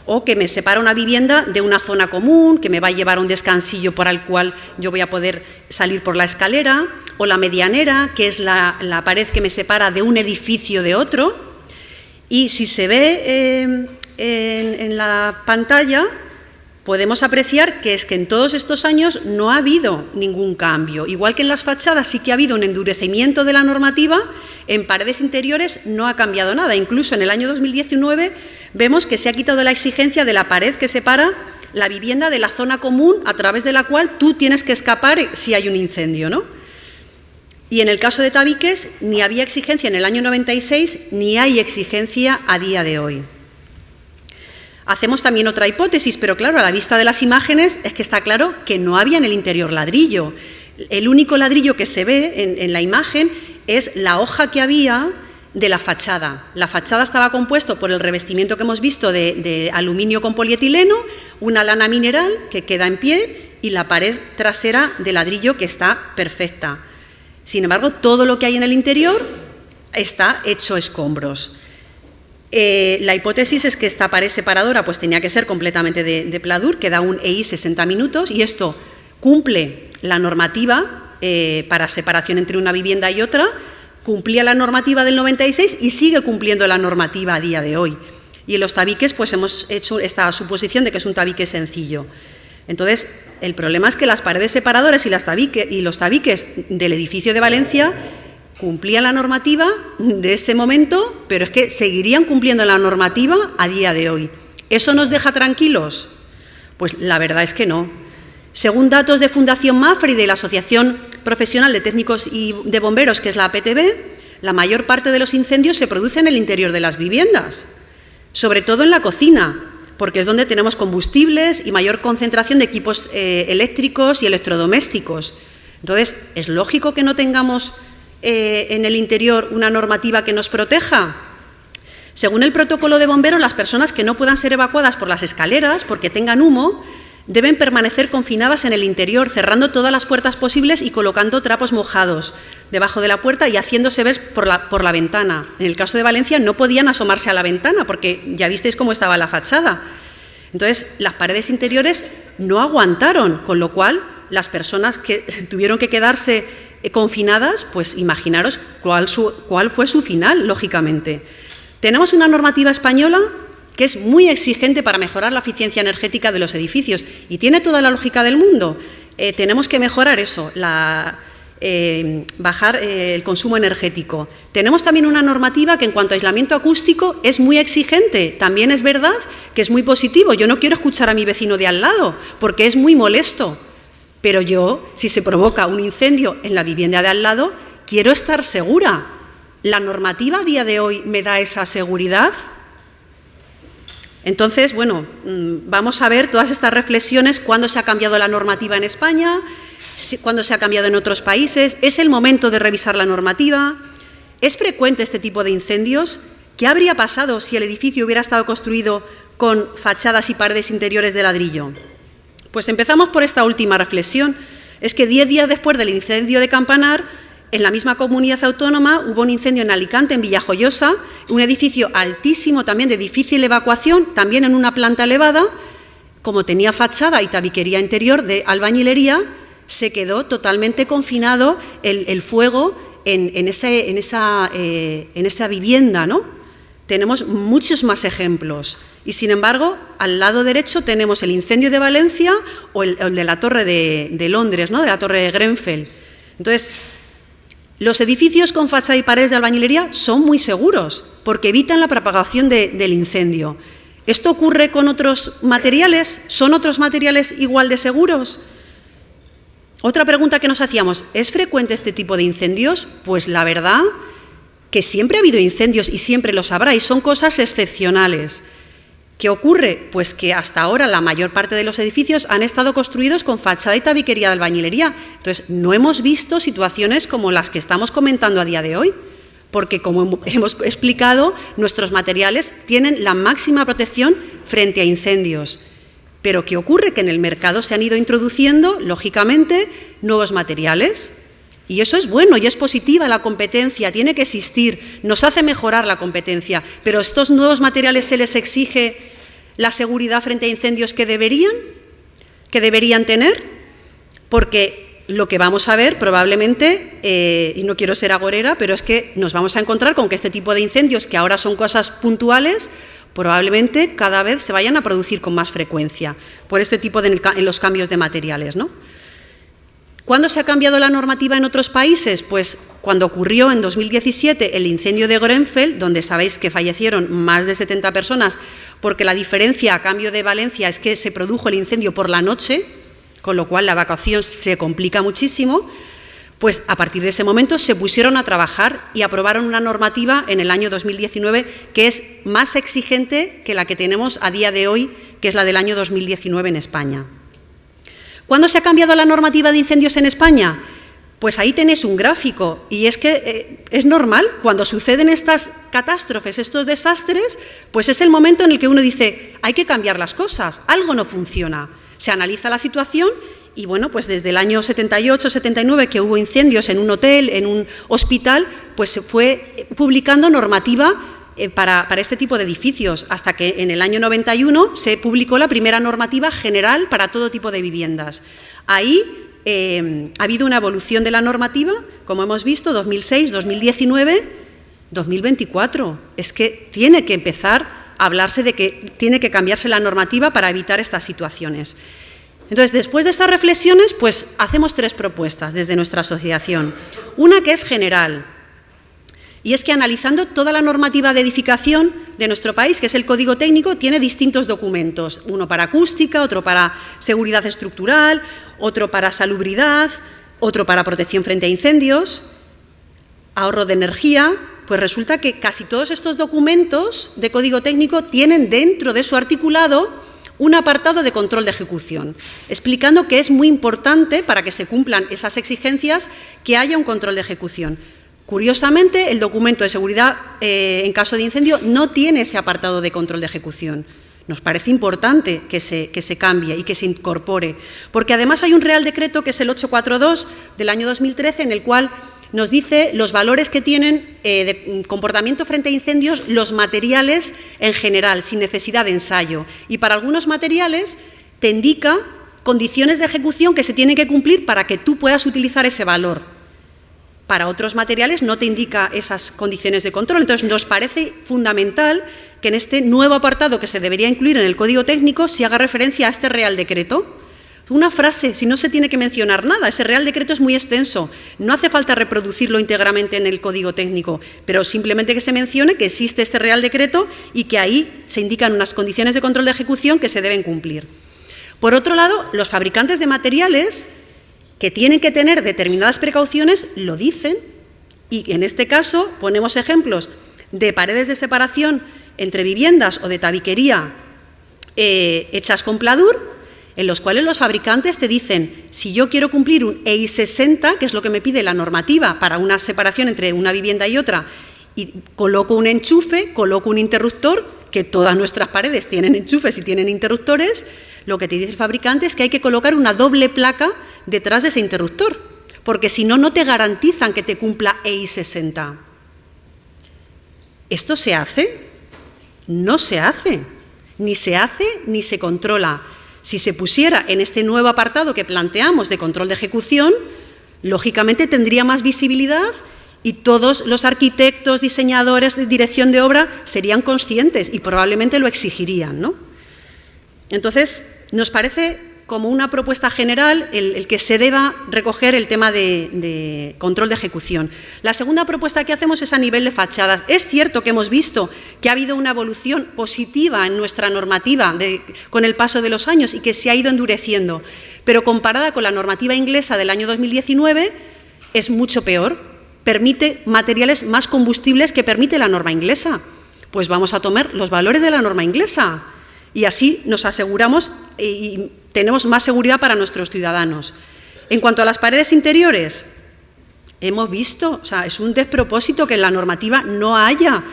o que me separa una vivienda de una zona común, que me va a llevar a un descansillo por el cual yo voy a poder salir por la escalera, o la medianera, que es la pared que me separa de un edificio de otro. Y si se ve en la pantalla, podemos apreciar que es que en todos estos años no ha habido ningún cambio. Igual que en las fachadas sí que ha habido un endurecimiento de la normativa, en paredes interiores no ha cambiado nada. Incluso en el año 2019 vemos que se ha quitado la exigencia de la pared que separa la vivienda de la zona común a través de la cual tú tienes que escapar si hay un incendio, ¿no? Y en el caso de tabiques ni había exigencia en el año 96 ni hay exigencia a día de hoy. Hacemos también otra hipótesis, pero claro, a la vista de las imágenes es que está claro que no había en el interior ladrillo. El único ladrillo que se ve en la imagen es la hoja que había de la fachada. La fachada estaba compuesto por el revestimiento que hemos visto de aluminio con polietileno, una lana mineral que queda en pie y la pared trasera de ladrillo que está perfecta. Sin embargo, todo lo que hay en el interior está hecho escombros. La hipótesis es que esta pared separadora pues tenía que ser completamente de pladur, que da un EI 60 minutos, y esto cumple la normativa para separación entre una vivienda y otra, cumplía la normativa del 96 y sigue cumpliendo la normativa a día de hoy. Y en los tabiques pues hemos hecho esta suposición de que es un tabique sencillo. Entonces, el problema es que las paredes separadoras y los tabiques del edificio de Valencia cumplían la normativa de ese momento, pero es que seguirían cumpliendo la normativa a día de hoy. ¿Eso nos deja tranquilos? Pues la verdad es que no. Según datos de Fundación Mafre y de la Asociación Profesional de Técnicos y de Bomberos, que es la APTB, la mayor parte de los incendios se producen en el interior de las viviendas, sobre todo en la cocina, porque es donde tenemos combustibles y mayor concentración de equipos eléctricos y electrodomésticos. Entonces, ¿es lógico que no tengamos en el interior una normativa que nos proteja? Según el protocolo de bomberos, las personas que no puedan ser evacuadas por las escaleras porque tengan humo deben permanecer confinadas en el interior, cerrando todas las puertas posibles y colocando trapos mojados debajo de la puerta y haciéndose ver por la ventana. En el caso de Valencia no podían asomarse a la ventana porque ya visteis cómo estaba la fachada. Entonces, las paredes interiores no aguantaron, con lo cual las personas que tuvieron que quedarse confinadas, pues imaginaros cuál fue su final, lógicamente. Tenemos una normativa española que es muy exigente para mejorar la eficiencia energética de los edificios y tiene toda la lógica del mundo. Tenemos que mejorar eso, bajar el consumo energético. Tenemos también una normativa que en cuanto a aislamiento acústico es muy exigente. También es verdad que es muy positivo. Yo no quiero escuchar a mi vecino de al lado porque es muy molesto. Pero yo, si se provoca un incendio en la vivienda de al lado, quiero estar segura. ¿La normativa a día de hoy me da esa seguridad? Entonces, bueno, vamos a ver todas estas reflexiones, cuándo se ha cambiado la normativa en España, cuándo se ha cambiado en otros países. ¿Es el momento de revisar la normativa? ¿Es frecuente este tipo de incendios? ¿Qué habría pasado si el edificio hubiera estado construido con fachadas y paredes interiores de ladrillo? Pues empezamos por esta última reflexión. Es que 10 días después del incendio de Campanar, en la misma comunidad autónoma hubo un incendio en Alicante, en Villajoyosa, un edificio altísimo, también de difícil evacuación, también en una planta elevada. Como tenía fachada y tabiquería interior de albañilería, se quedó totalmente confinado el fuego en esa vivienda, ¿no? Tenemos muchos más ejemplos. Y, sin embargo, al lado derecho tenemos el incendio de Valencia o el de la Torre de Londres, ¿no?, de la Torre de Grenfell. Entonces, los edificios con fachada y paredes de albañilería son muy seguros porque evitan la propagación del incendio. ¿Esto ocurre con otros materiales? ¿Son otros materiales igual de seguros? Otra pregunta que nos hacíamos, ¿es frecuente este tipo de incendios? Pues la verdad que siempre ha habido incendios y siempre los habrá y son cosas excepcionales. ¿Qué ocurre? Pues que hasta ahora la mayor parte de los edificios han estado construidos con fachada y tabiquería de albañilería. Entonces, no hemos visto situaciones como las que estamos comentando a día de hoy, porque, como hemos explicado, nuestros materiales tienen la máxima protección frente a incendios. Pero ¿qué ocurre? Que en el mercado se han ido introduciendo, lógicamente, nuevos materiales. Y eso es bueno y es positiva la competencia, tiene que existir, nos hace mejorar la competencia, pero ¿a estos nuevos materiales se les exige la seguridad frente a incendios que deberían tener? Porque lo que vamos a ver probablemente, y no quiero ser agorera, pero es que nos vamos a encontrar con que este tipo de incendios, que ahora son cosas puntuales, probablemente cada vez se vayan a producir con más frecuencia por este tipo en los cambios de materiales, ¿no? ¿Cuándo se ha cambiado la normativa en otros países? Pues cuando ocurrió en 2017 el incendio de Grenfell, donde sabéis que fallecieron más de 70 personas, porque la diferencia a cambio de Valencia es que se produjo el incendio por la noche, con lo cual la evacuación se complica muchísimo. Pues a partir de ese momento se pusieron a trabajar y aprobaron una normativa en el año 2019 que es más exigente que la que tenemos a día de hoy, que es la del año 2019 en España. ¿Cuándo se ha cambiado la normativa de incendios en España? Pues ahí tenéis un gráfico y es que es normal, cuando suceden estas catástrofes, estos desastres, pues es el momento en el que uno dice, hay que cambiar las cosas, algo no funciona. Se analiza la situación y, bueno, pues desde el año 78, 79, que hubo incendios en un hotel, en un hospital, pues se fue publicando normativa para este tipo de edificios, hasta que en el año 91 se publicó la primera normativa general para todo tipo de viviendas. Ahí ha habido una evolución de la normativa, como hemos visto, 2006, 2019, 2024. Es que tiene que empezar a hablarse de que tiene que cambiarse la normativa para evitar estas situaciones. Entonces, después de estas reflexiones, pues hacemos 3 propuestas desde nuestra asociación. Una que es general, Y es que analizando toda la normativa de edificación de nuestro país, que es el Código Técnico, tiene distintos documentos, uno para acústica, otro para seguridad estructural, otro para salubridad, otro para protección frente a incendios, ahorro de energía. Pues resulta que casi todos estos documentos de Código Técnico tienen dentro de su articulado un apartado de control de ejecución, explicando que es muy importante para que se cumplan esas exigencias que haya un control de ejecución. Curiosamente, el documento de seguridad en caso de incendio no tiene ese apartado de control de ejecución. Nos parece importante que se cambie y que se incorpore, porque además hay un Real Decreto que es el 842 del año 2013, en el cual nos dice los valores que tienen de comportamiento frente a incendios los materiales en general, sin necesidad de ensayo. Y para algunos materiales te indica condiciones de ejecución que se tienen que cumplir para que tú puedas utilizar ese valor. Para otros materiales no te indica esas condiciones de control. Entonces, nos parece fundamental que en este nuevo apartado que se debería incluir en el Código Técnico se haga referencia a este Real Decreto. Una frase, si no se tiene que mencionar nada, ese Real Decreto es muy extenso, no hace falta reproducirlo íntegramente en el Código Técnico, pero simplemente que se mencione que existe este Real Decreto y que ahí se indican unas condiciones de control de ejecución que se deben cumplir. Por otro lado, los fabricantes de materiales que tienen que tener determinadas precauciones lo dicen, y en este caso ponemos ejemplos de paredes de separación entre viviendas o de tabiquería hechas con pladur, en los cuales los fabricantes te dicen, si yo quiero cumplir un EI 60, que es lo que me pide la normativa para una separación entre una vivienda y otra, y coloco un enchufe, coloco un interruptor, que todas nuestras paredes tienen enchufes y tienen interruptores, lo que te dice el fabricante es que hay que colocar una doble placa detrás de ese interruptor, porque si no, no te garantizan que te cumpla EI 60. ¿Esto se hace? No se hace, ni se controla. Si se pusiera en este nuevo apartado que planteamos de control de ejecución, lógicamente tendría más visibilidad y todos los arquitectos, diseñadores de dirección de obra serían conscientes y probablemente lo exigirían, ¿no? Entonces, nos parece como una propuesta general el que se deba recoger el tema de control de ejecución. La segunda propuesta que hacemos es a nivel de fachadas. Es cierto que hemos visto que ha habido una evolución positiva en nuestra normativa con el paso de los años y que se ha ido endureciendo, pero comparada con la normativa inglesa del año 2019 es mucho peor. Permite materiales más combustibles que permite la norma inglesa. Pues vamos a tomar los valores de la norma inglesa y así nos aseguramos y tenemos más seguridad para nuestros ciudadanos. En cuanto a las paredes interiores, hemos visto, o sea, es un despropósito que la normativa no haya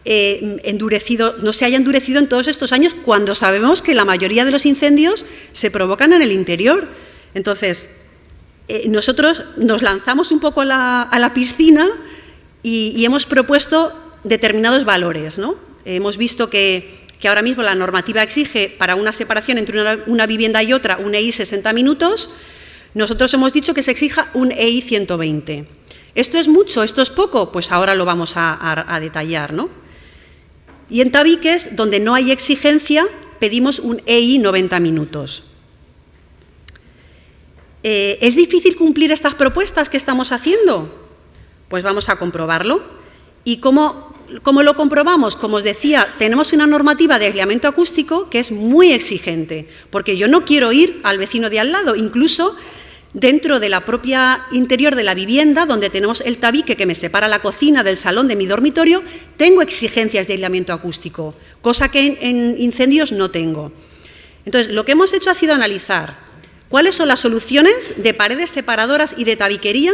no se haya endurecido en todos estos años, cuando sabemos que la mayoría de los incendios se provocan en el interior. Entonces, nosotros nos lanzamos un poco a la piscina y hemos propuesto determinados valores, ¿no? Hemos visto que ahora mismo la normativa exige para una separación entre una vivienda y otra un EI 60 minutos, nosotros hemos dicho que se exija un EI 120. ¿Esto es mucho? ¿Esto es poco? Pues ahora lo vamos a detallar, ¿no? Y en tabiques, donde no hay exigencia, pedimos un EI 90 minutos. ¿Es difícil cumplir estas propuestas que estamos haciendo? Pues vamos a comprobarlo. ¿Y cómo lo comprobamos? Como os decía, tenemos una normativa de aislamiento acústico que es muy exigente, porque yo no quiero ir al vecino de al lado, incluso dentro de la propia interior de la vivienda, donde tenemos el tabique que me separa la cocina del salón de mi dormitorio, tengo exigencias de aislamiento acústico, cosa que en incendios no tengo. Entonces, lo que hemos hecho ha sido analizar cuáles son las soluciones de paredes separadoras y de tabiquería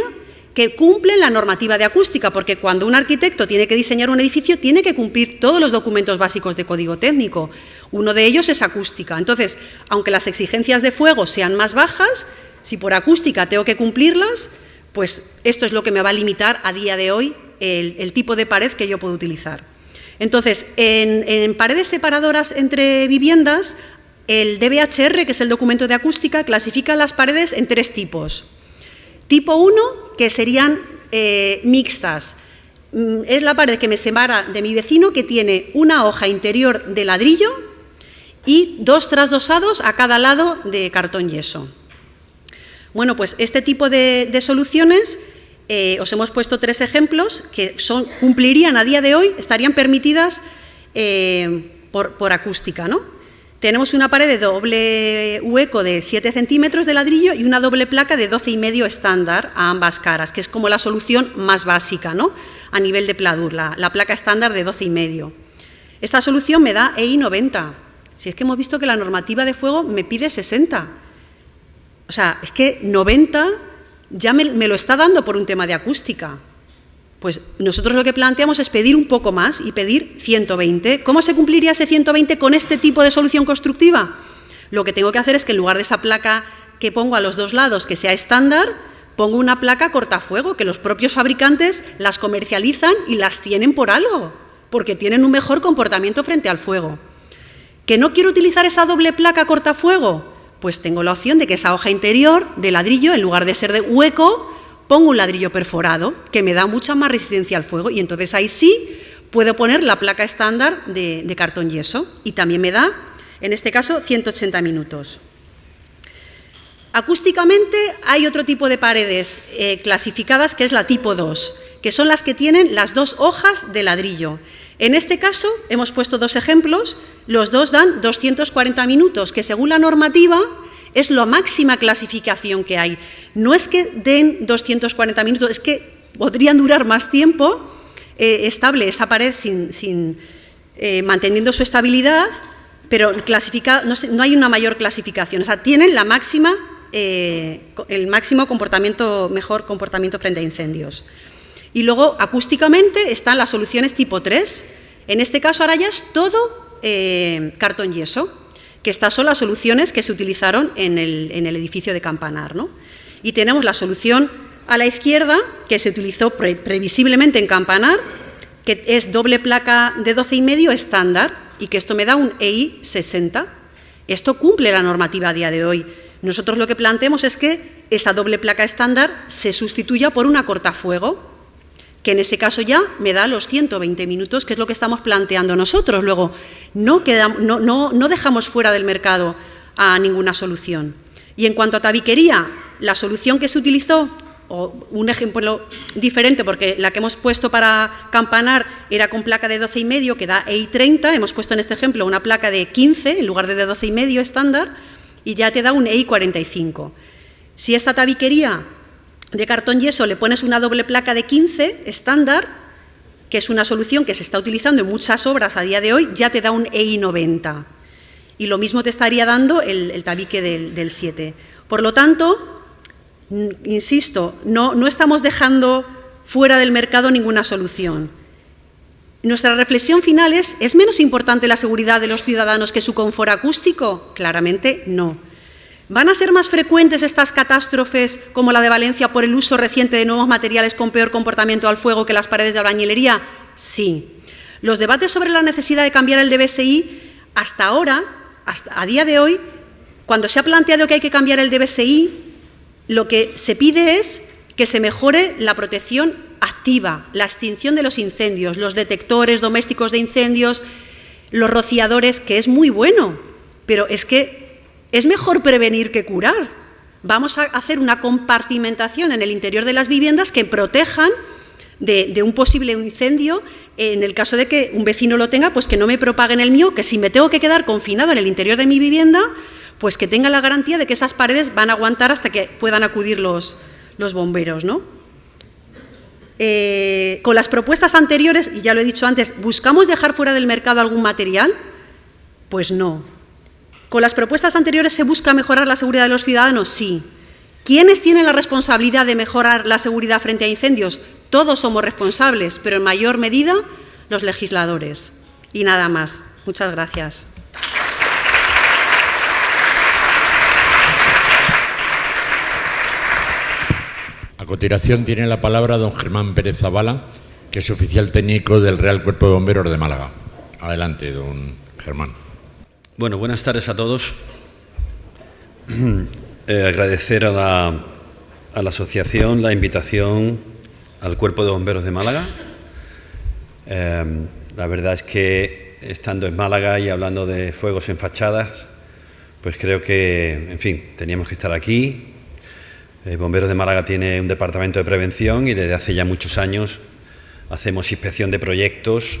que cumplen la normativa de acústica, porque cuando un arquitecto tiene que diseñar un edificio, tiene que cumplir todos los documentos básicos de Código Técnico. Uno de ellos es acústica. Entonces, aunque las exigencias de fuego sean más bajas, si por acústica tengo que cumplirlas, pues esto es lo que me va a limitar a día de hoy el tipo de pared que yo puedo utilizar. Entonces, en paredes separadoras entre viviendas, el DBHR, que es el documento de acústica, clasifica las paredes en 3 tipos. Tipo 1, que serían mixtas. Es la pared que me separa de mi vecino, que tiene una hoja interior de ladrillo y 2 trasdosados a cada lado de cartón yeso. Bueno, pues este tipo de soluciones os hemos puesto 3 ejemplos que cumplirían a día de hoy, estarían permitidas por acústica, ¿no? Tenemos una pared de doble hueco de 7 centímetros de ladrillo y una doble placa de 12,5 estándar a ambas caras, que es como la solución más básica, ¿no? A nivel de pladur, la placa estándar de 12,5. Esta solución me da EI 90. Si es que hemos visto que la normativa de fuego me pide 60. O sea, es que 90 ya me lo está dando por un tema de acústica. Pues nosotros lo que planteamos es pedir un poco más y pedir 120. ¿Cómo se cumpliría ese 120 con este tipo de solución constructiva? Lo que tengo que hacer es que en lugar de esa placa que pongo a los 2 lados, que sea estándar, pongo una placa cortafuego, que los propios fabricantes las comercializan y las tienen por algo, porque tienen un mejor comportamiento frente al fuego. ¿Que no quiero utilizar esa doble placa cortafuego? Pues tengo la opción de que esa hoja interior de ladrillo, en lugar de ser de hueco, pongo un ladrillo perforado, que me da mucha más resistencia al fuego, y entonces ahí sí puedo poner la placa estándar de cartón yeso, y también me da, en este caso, 180 minutos. Acústicamente hay otro tipo de paredes clasificadas, que es la tipo 2, que son las que tienen las 2 hojas de ladrillo. En este caso hemos puesto 2 ejemplos, los 2 dan 240 minutos, que según la normativa es la máxima clasificación que hay. No es que den 240 minutos, es que podrían durar más tiempo estable esa pared manteniendo su estabilidad, pero no hay una mayor clasificación. O sea, tienen la máxima, el máximo mejor comportamiento frente a incendios. Y luego, acústicamente, están las soluciones tipo 3. En este caso, ahora ya es todo cartón yeso, que estas son las soluciones que se utilizaron en el edificio de Campanar, ¿no? Y tenemos la solución a la izquierda, que se utilizó previsiblemente en Campanar, que es doble placa de 12,5 estándar, y que esto me da un EI 60. Esto cumple la normativa a día de hoy. Nosotros lo que planteamos es que esa doble placa estándar se sustituya por una cortafuego, que en ese caso ya me da los 120 minutos, que es lo que estamos planteando nosotros. Luego, no dejamos fuera del mercado a ninguna solución. Y en cuanto a tabiquería, la solución que se utilizó, o un ejemplo diferente, porque la que hemos puesto para Campanar era con placa de 12,5, que da EI 30, hemos puesto en este ejemplo una placa de 15 en lugar de 12,5 estándar, y ya te da un EI 45. Si esa tabiquería de cartón yeso le pones una doble placa de 15 estándar, que es una solución que se está utilizando en muchas obras a día de hoy, ya te da un EI 90. Y lo mismo te estaría dando el tabique del 7. Por lo tanto, insisto, no estamos dejando fuera del mercado ninguna solución. Nuestra reflexión final ¿es menos importante la seguridad de los ciudadanos que su confort acústico? Claramente no. ¿Van a ser más frecuentes estas catástrofes como la de Valencia por el uso reciente de nuevos materiales con peor comportamiento al fuego que las paredes de albañilería? Sí. Los debates sobre la necesidad de cambiar el DBSI, hasta ahora, a día de hoy, cuando se ha planteado que hay que cambiar el DBSI, lo que se pide es que se mejore la protección activa, la extinción de los incendios, los detectores domésticos de incendios, los rociadores, que es muy bueno, pero es que es mejor prevenir que curar. Vamos a hacer una compartimentación en el interior de las viviendas que protejan de un posible incendio. En el caso de que un vecino lo tenga, pues que no me propague en el mío, que si me tengo que quedar confinado en el interior de mi vivienda, pues que tenga la garantía de que esas paredes van a aguantar hasta que puedan acudir los bomberos, ¿no? Con las propuestas anteriores, y ya lo he dicho antes, ¿buscamos dejar fuera del mercado algún material? Pues no. ¿Con las propuestas anteriores se busca mejorar la seguridad de los ciudadanos? Sí. ¿Quiénes tienen la responsabilidad de mejorar la seguridad frente a incendios? Todos somos responsables, pero en mayor medida los legisladores. Y nada más. Muchas gracias. A continuación tiene la palabra don Germán Pérez Zavala, que es oficial técnico del Real Cuerpo de Bomberos de Málaga. Adelante, don Germán. Bueno, buenas tardes a todos. Agradecer a la asociación la invitación al Cuerpo de Bomberos de Málaga. La verdad es que estando en Málaga y hablando de fuegos en fachadas, pues creo que, en fin, teníamos que estar aquí. Bomberos de Málaga tiene un departamento de prevención y desde hace ya muchos años hacemos inspección de proyectos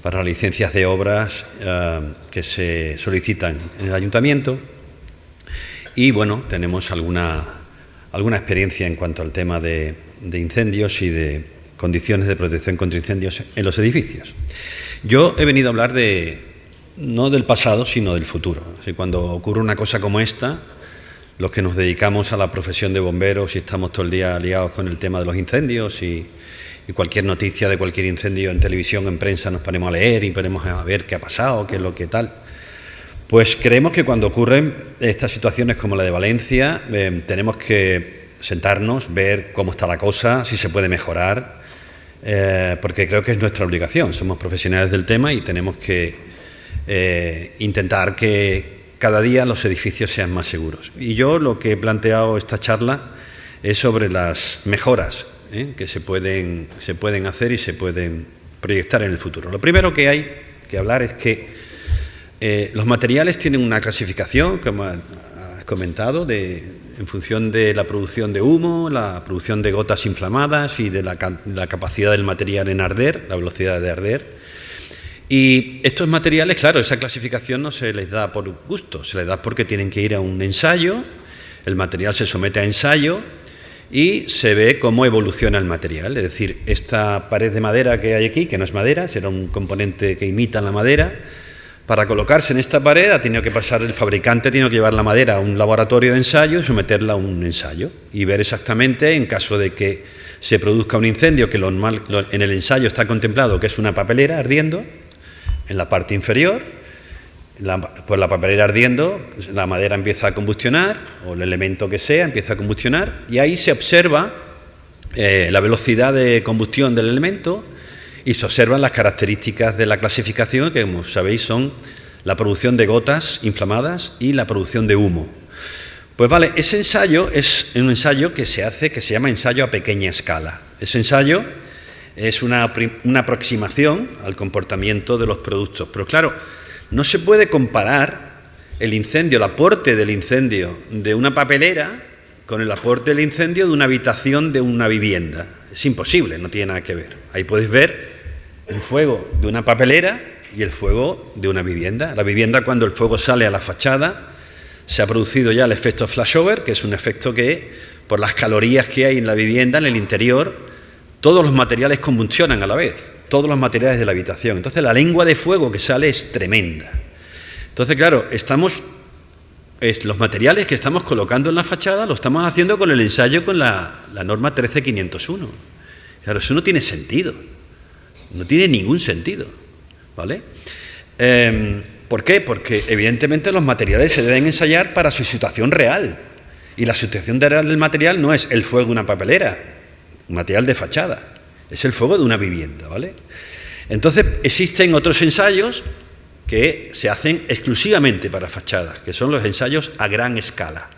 para licencias de obras que se solicitan en el ayuntamiento. Y bueno, tenemos alguna experiencia en cuanto al tema de incendios y de condiciones de protección contra incendios en los edificios. Yo he venido a hablar no del pasado, sino del futuro. Así, cuando ocurre una cosa como esta, los que nos dedicamos a la profesión de bomberos y estamos todo el día liados con el tema de los incendios y cualquier noticia de cualquier incendio en televisión, en prensa, nos ponemos a leer y ponemos a ver qué ha pasado, qué es lo que tal. Pues creemos que cuando ocurren estas situaciones como la de Valencia, tenemos que sentarnos, ver cómo está la cosa, si se puede mejorar, porque creo que es nuestra obligación. Somos profesionales del tema y tenemos que intentar que cada día los edificios sean más seguros. Y yo lo que he planteado esta charla es sobre las mejoras que se pueden hacer y se pueden proyectar en el futuro. Lo primero que hay que hablar es que los materiales tienen una clasificación, como has comentado, en función de la producción de humo, la producción de gotas inflamadas y de la capacidad del material en arder, la velocidad de arder. Y estos materiales, claro, esa clasificación no se les da por gusto, se les da porque tienen que ir a un ensayo, el material se somete a ensayo y se ve cómo evoluciona el material. Es decir, esta pared de madera que hay aquí, que no es madera, será un componente que imita la madera. Para colocarse en esta pared ha tenido que pasar el fabricante, ha tenido que llevar la madera a un laboratorio de ensayo y someterla a un ensayo y ver exactamente, en caso de que se produzca un incendio, que en el ensayo está contemplado que es una papelera ardiendo en la parte inferior, pues la papelera ardiendo, la madera empieza a combustionar, o el elemento que sea empieza a combustionar, y ahí se observa la velocidad de combustión del elemento y se observan las características de la clasificación, que como sabéis son la producción de gotas inflamadas y la producción de humo. Pues vale, ese ensayo es un ensayo que se hace, que se llama ensayo a pequeña escala. Ese ensayo es una aproximación al comportamiento de los productos. Pero claro, no se puede comparar el incendio, el aporte del incendio de una papelera con el aporte del incendio de una habitación de una vivienda. Es imposible, no tiene nada que ver. Ahí podéis ver el fuego de una papelera y el fuego de una vivienda. La vivienda, cuando el fuego sale a la fachada, se ha producido ya el efecto flashover, que es un efecto que, por las calorías que hay en la vivienda, en el interior, todos los materiales combustionan a la vez, todos los materiales de la habitación. Entonces la lengua de fuego que sale es tremenda. Entonces, claro, los materiales que estamos colocando en la fachada lo estamos haciendo con el ensayo con la norma 13501. Claro, eso no tiene sentido, no tiene ningún sentido, ¿vale? ¿Por qué? Porque evidentemente los materiales se deben ensayar para su situación real, y la situación real del material no es el fuego de una papelera, un material de fachada, es el fuego de una vivienda, ¿vale? Entonces existen otros ensayos que se hacen exclusivamente para fachadas, que son los ensayos a gran escala.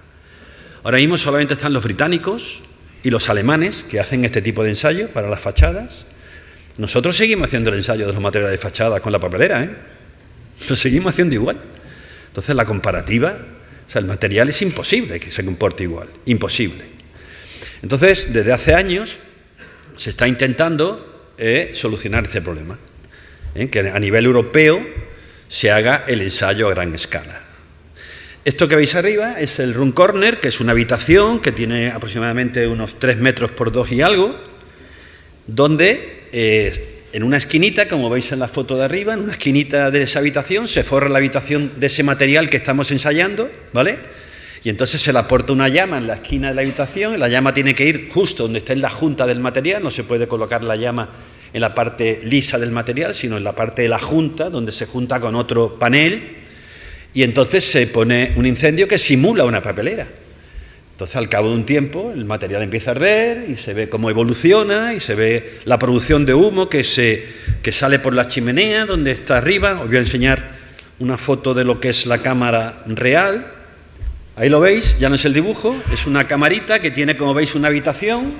Ahora mismo solamente están los británicos y los alemanes que hacen este tipo de ensayo para las fachadas. Nosotros seguimos haciendo el ensayo de los materiales de fachada con la papelera, lo seguimos haciendo igual. Entonces la comparativa, o sea, el material es imposible que se comporte igual, imposible. Entonces, desde hace años se está intentando solucionar este problema, que a nivel europeo se haga el ensayo a gran escala. Esto que veis arriba es el room corner, que es una habitación que tiene aproximadamente unos 3 metros por 2 y algo, donde en una esquinita, como veis en la foto de arriba, en una esquinita de esa habitación, se forra la habitación de ese material que estamos ensayando, ¿vale? Y entonces se le aporta una llama en la esquina de la habitación, y la llama tiene que ir justo donde está la junta del material, no se puede colocar la llama en la parte lisa del material, sino en la parte de la junta, donde se junta con otro panel, y entonces se pone un incendio que simula una papelera. Entonces, al cabo de un tiempo, el material empieza a arder y se ve cómo evoluciona y se ve la producción de humo que sale por la chimenea, donde está arriba. Os voy a enseñar una foto de lo que es la cámara real. Ahí lo veis, ya no es el dibujo, es una camarita que tiene, como veis, una habitación,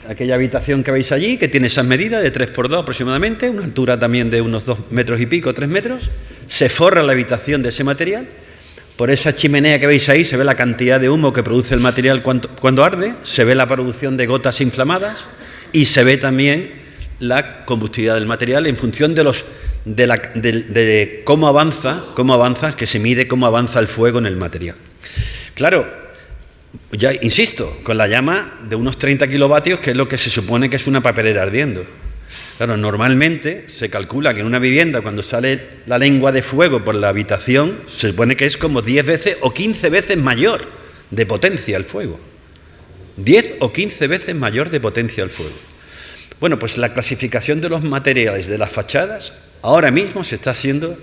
aquella habitación que veis allí, que tiene esas medidas de 3×2 aproximadamente, una altura también de unos 2 metros y pico, 3 metros. Se forra la habitación de ese material, por esa chimenea que veis ahí se ve la cantidad de humo que produce el material cuando arde, se ve la producción de gotas inflamadas y se ve también la combustibilidad del material en función de cómo avanza, que se mide cómo avanza el fuego en el material. Claro, ya insisto, con la llama de unos 30 kilovatios, que es lo que se supone que es una papelera ardiendo. Claro, normalmente se calcula que en una vivienda, cuando sale la lengua de fuego por la habitación, se supone que es como 10 veces o 15 veces mayor de potencia el fuego. 10 o 15 veces mayor de potencia el fuego. Bueno, pues la clasificación de los materiales de las fachadas ahora mismo se está haciendo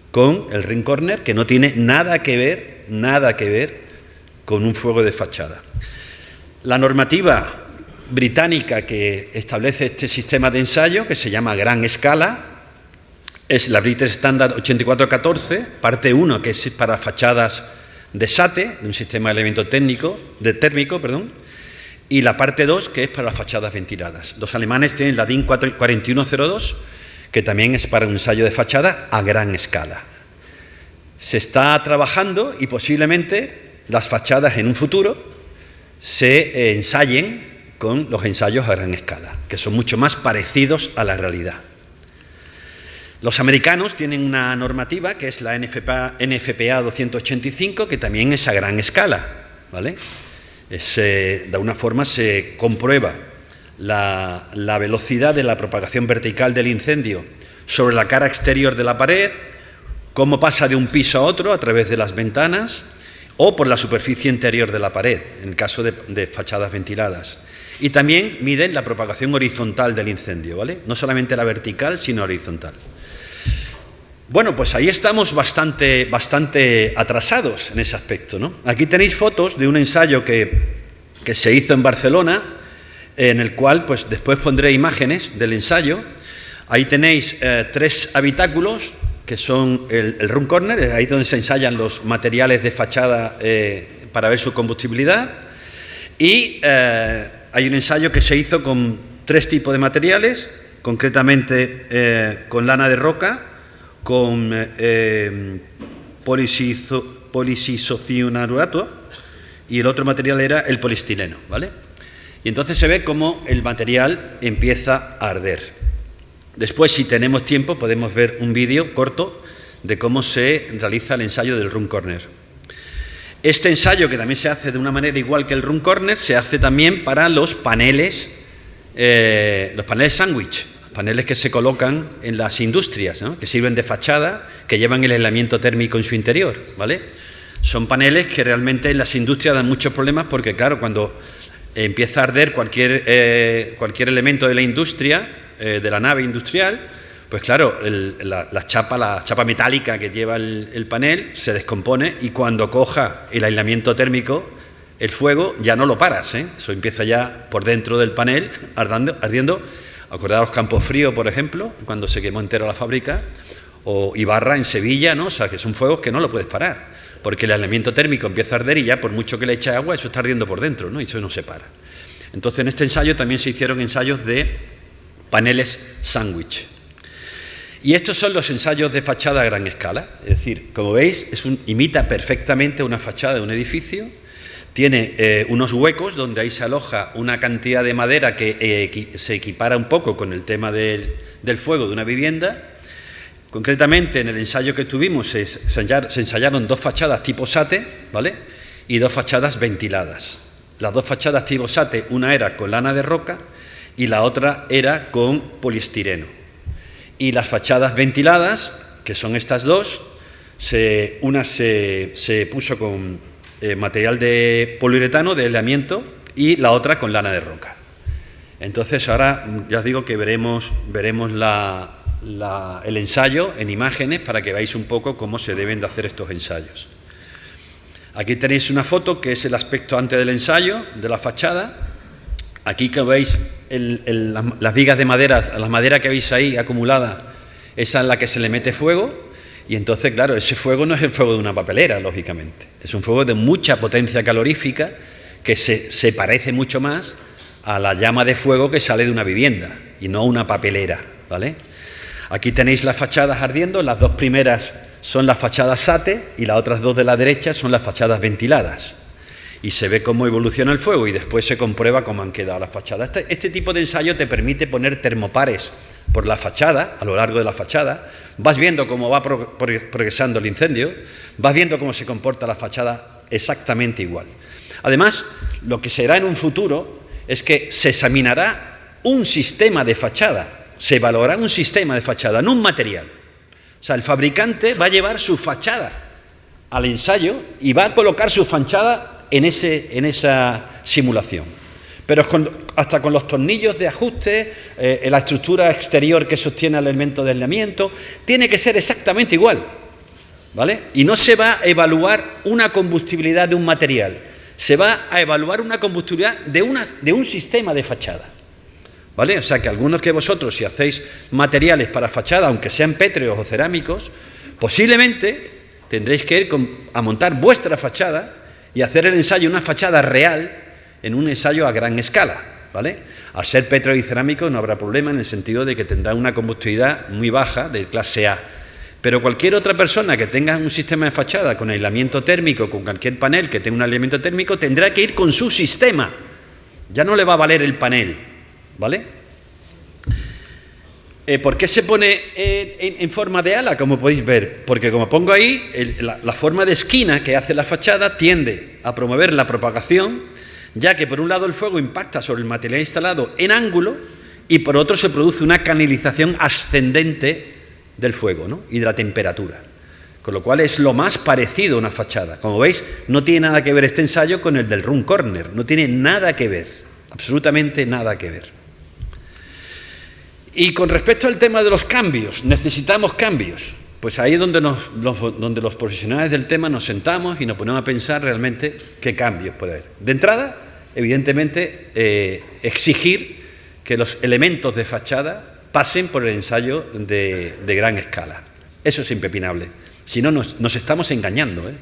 con el ring corner, que no tiene nada que ver con un fuego de fachada. La normativa británica que establece este sistema de ensayo, que se llama gran escala, es la British Standard 8414, parte 1, que es para fachadas de SATE, de un sistema de elemento térmico, y la parte 2, que es para las fachadas ventiladas. Los alemanes tienen la DIN 4102, que también es para un ensayo de fachada a gran escala. Se está trabajando y posiblemente las fachadas en un futuro se ensayen con los ensayos a gran escala, que son mucho más parecidos a la realidad. Los americanos tienen una normativa que es la NFPA 285, que también es a gran escala, ¿vale? De alguna forma se comprueba la velocidad de la propagación vertical del incendio sobre la cara exterior de la pared, cómo pasa de un piso a otro a través de las ventanas o por la superficie interior de la pared, en el caso de fachadas ventiladas. Y también miden la propagación horizontal del incendio, ¿vale? No solamente la vertical, sino horizontal. Bueno, pues ahí estamos bastante atrasados en ese aspecto, ¿no? Aquí tenéis fotos de un ensayo que se hizo en Barcelona, en el cual, pues después pondré imágenes del ensayo. Ahí tenéis 3 habitáculos, que son el room corner, ahí donde se ensayan los materiales de fachada para ver su combustibilidad. Y hay un ensayo que se hizo con 3 tipos de materiales, concretamente con lana de roca, con polisisocianurato, y el otro material era el poliestireno, ¿vale? Y entonces se ve cómo el material empieza a arder. Después, si tenemos tiempo, podemos ver un vídeo corto de cómo se realiza el ensayo del room corner. Este ensayo, que también se hace de una manera igual que el room corner, se hace también para los paneles sándwich, paneles que se colocan en las industrias, ¿no? Que sirven de fachada, que llevan el aislamiento térmico en su interior, ¿vale? Son paneles que realmente en las industrias dan muchos problemas porque, claro, cuando empieza a arder cualquier elemento de la industria, de la nave industrial, pues claro, la chapa metálica que lleva el panel se descompone y cuando coja el aislamiento térmico, el fuego ya no lo paras, ¿eh? Eso empieza ya por dentro del panel ardiendo. Acordaos Campo Frío, por ejemplo, cuando se quemó entera la fábrica, o Ibarra en Sevilla, ¿no? O sea, que son fuegos que no lo puedes parar, porque el aislamiento térmico empieza a arder y ya por mucho que le eches agua, eso está ardiendo por dentro, ¿no? Y eso no se para. Entonces, en este ensayo también se hicieron ensayos de paneles sándwich. Y estos son los ensayos de fachada a gran escala. Es decir, como veis, imita perfectamente una fachada de un edificio. Tiene unos huecos donde ahí se aloja una cantidad de madera que se equipara un poco con el tema del fuego de una vivienda. Concretamente, en el ensayo que tuvimos se ensayaron 2 fachadas tipo SATE, ¿vale? Y 2 fachadas ventiladas. Las 2 fachadas tipo SATE, una era con lana de roca y la otra era con poliestireno. Y las fachadas ventiladas, que son estas 2, una se puso con material de poliuretano, de aislamiento, y la otra con lana de roca. Entonces ahora ya os digo que veremos el ensayo en imágenes para que veáis un poco cómo se deben de hacer estos ensayos. Aquí tenéis una foto que es el aspecto antes del ensayo, de la fachada. Aquí que veis las vigas de madera, la madera que veis ahí acumulada, esa es la que se le mete fuego, y entonces, claro, ese fuego no es el fuego de una papelera, lógicamente. Es un fuego de mucha potencia calorífica que se parece mucho más a la llama de fuego que sale de una vivienda y no una papelera, ¿vale? Aquí tenéis las fachadas ardiendo, las 2 primeras son las fachadas SATE y las otras dos de la derecha son las fachadas ventiladas. Y se ve cómo evoluciona el fuego y después se comprueba cómo han quedado las fachadas. Este tipo de ensayo te permite poner termopares por la fachada, a lo largo de la fachada. Vas viendo cómo va progresando el incendio, vas viendo cómo se comporta la fachada exactamente igual. Además, lo que será en un futuro es que se examinará un sistema de fachada, se evaluará un sistema de fachada, no un material. O sea, el fabricante va a llevar su fachada al ensayo y va a colocar su fachada en esa simulación. Pero hasta con los tornillos de ajuste, la estructura exterior que sostiene el elemento de aislamiento, tiene que ser exactamente igual, ¿vale? Y no se va a evaluar una combustibilidad de un material, se va a evaluar una combustibilidad de un sistema de fachada, ¿vale? O sea que algunos de vosotros, si hacéis materiales para fachada, aunque sean pétreos o cerámicos, posiblemente tendréis que ir a montar vuestra fachada y hacer el ensayo, una fachada real, en un ensayo a gran escala, ¿vale? Al ser pétreo y cerámico no habrá problema en el sentido de que tendrá una combustibilidad muy baja de clase A. Pero cualquier otra persona que tenga un sistema de fachada con aislamiento térmico, con cualquier panel que tenga un aislamiento térmico, tendrá que ir con su sistema. Ya no le va a valer el panel, ¿vale? ¿Por qué se pone en forma de ala, como podéis ver? Porque como pongo ahí, la forma de esquina que hace la fachada tiende a promover la propagación, ya que por un lado el fuego impacta sobre el material instalado en ángulo y por otro se produce una canalización ascendente del fuego, ¿no? Y de la temperatura. Con lo cual es lo más parecido a una fachada. Como veis, no tiene nada que ver este ensayo con el del Room Corner, no tiene nada que ver, absolutamente nada que ver. Y con respecto al tema de los cambios, necesitamos cambios. Pues ahí es donde los profesionales del tema nos sentamos y nos ponemos a pensar realmente qué cambios puede haber. De entrada, evidentemente, exigir que los elementos de fachada pasen por el ensayo de gran escala. Eso es impepinable. Si no, nos estamos engañando, ¿eh?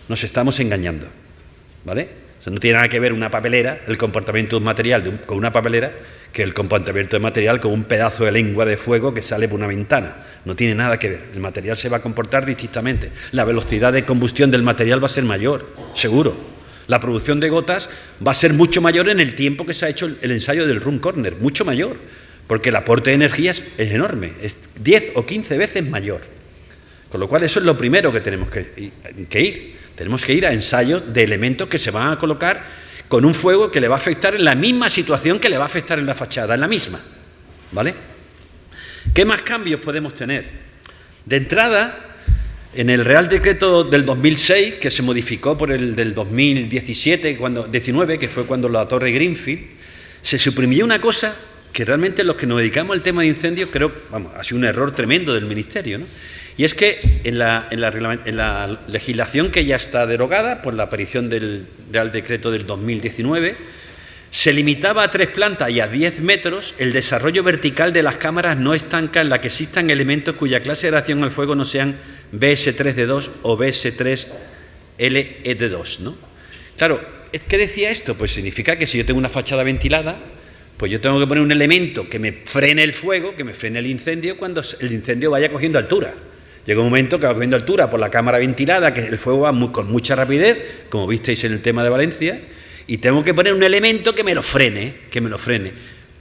Nos estamos engañando, ¿vale? O sea, no tiene nada que ver una papelera, el comportamiento de un material con una papelera, que el comportamiento de material con un pedazo de lengua de fuego que sale por una ventana. No tiene nada que ver. El material se va a comportar distintamente. La velocidad de combustión del material va a ser mayor, seguro. La producción de gotas va a ser mucho mayor en el tiempo que se ha hecho el ensayo del Room Corner, mucho mayor, porque el aporte de energía es enorme, es 10 o 15 veces mayor. Con lo cual eso es lo primero que tenemos que ir. Tenemos que ir a ensayos de elementos que se van a colocar con un fuego que le va a afectar en la misma situación que le va a afectar en la fachada, en la misma, ¿vale? ¿Qué más cambios podemos tener? De entrada, en el Real Decreto del 2006, que se modificó por el del 2017, 19, que fue cuando la Torre Greenfield, se suprimió una cosa que realmente los que nos dedicamos al tema de incendios, creo, vamos, ha sido un error tremendo del Ministerio, ¿no? Y es que en la legislación que ya está derogada por la aparición del Real Decreto del 2019, se limitaba a 3 plantas y a 10 metros el desarrollo vertical de las cámaras no estancas en la que existan elementos cuya clase de reacción al fuego no sean BS3D2 o BS3LED2, ¿no? Claro, ¿qué decía esto? Pues significa que si yo tengo una fachada ventilada, pues yo tengo que poner un elemento que me frene el fuego, que me frene el incendio cuando el incendio vaya cogiendo altura. Llega un momento que va cogiendo altura por la cámara ventilada, que el fuego va con mucha rapidez, como visteis en el tema de Valencia, y tengo que poner un elemento que me lo frene,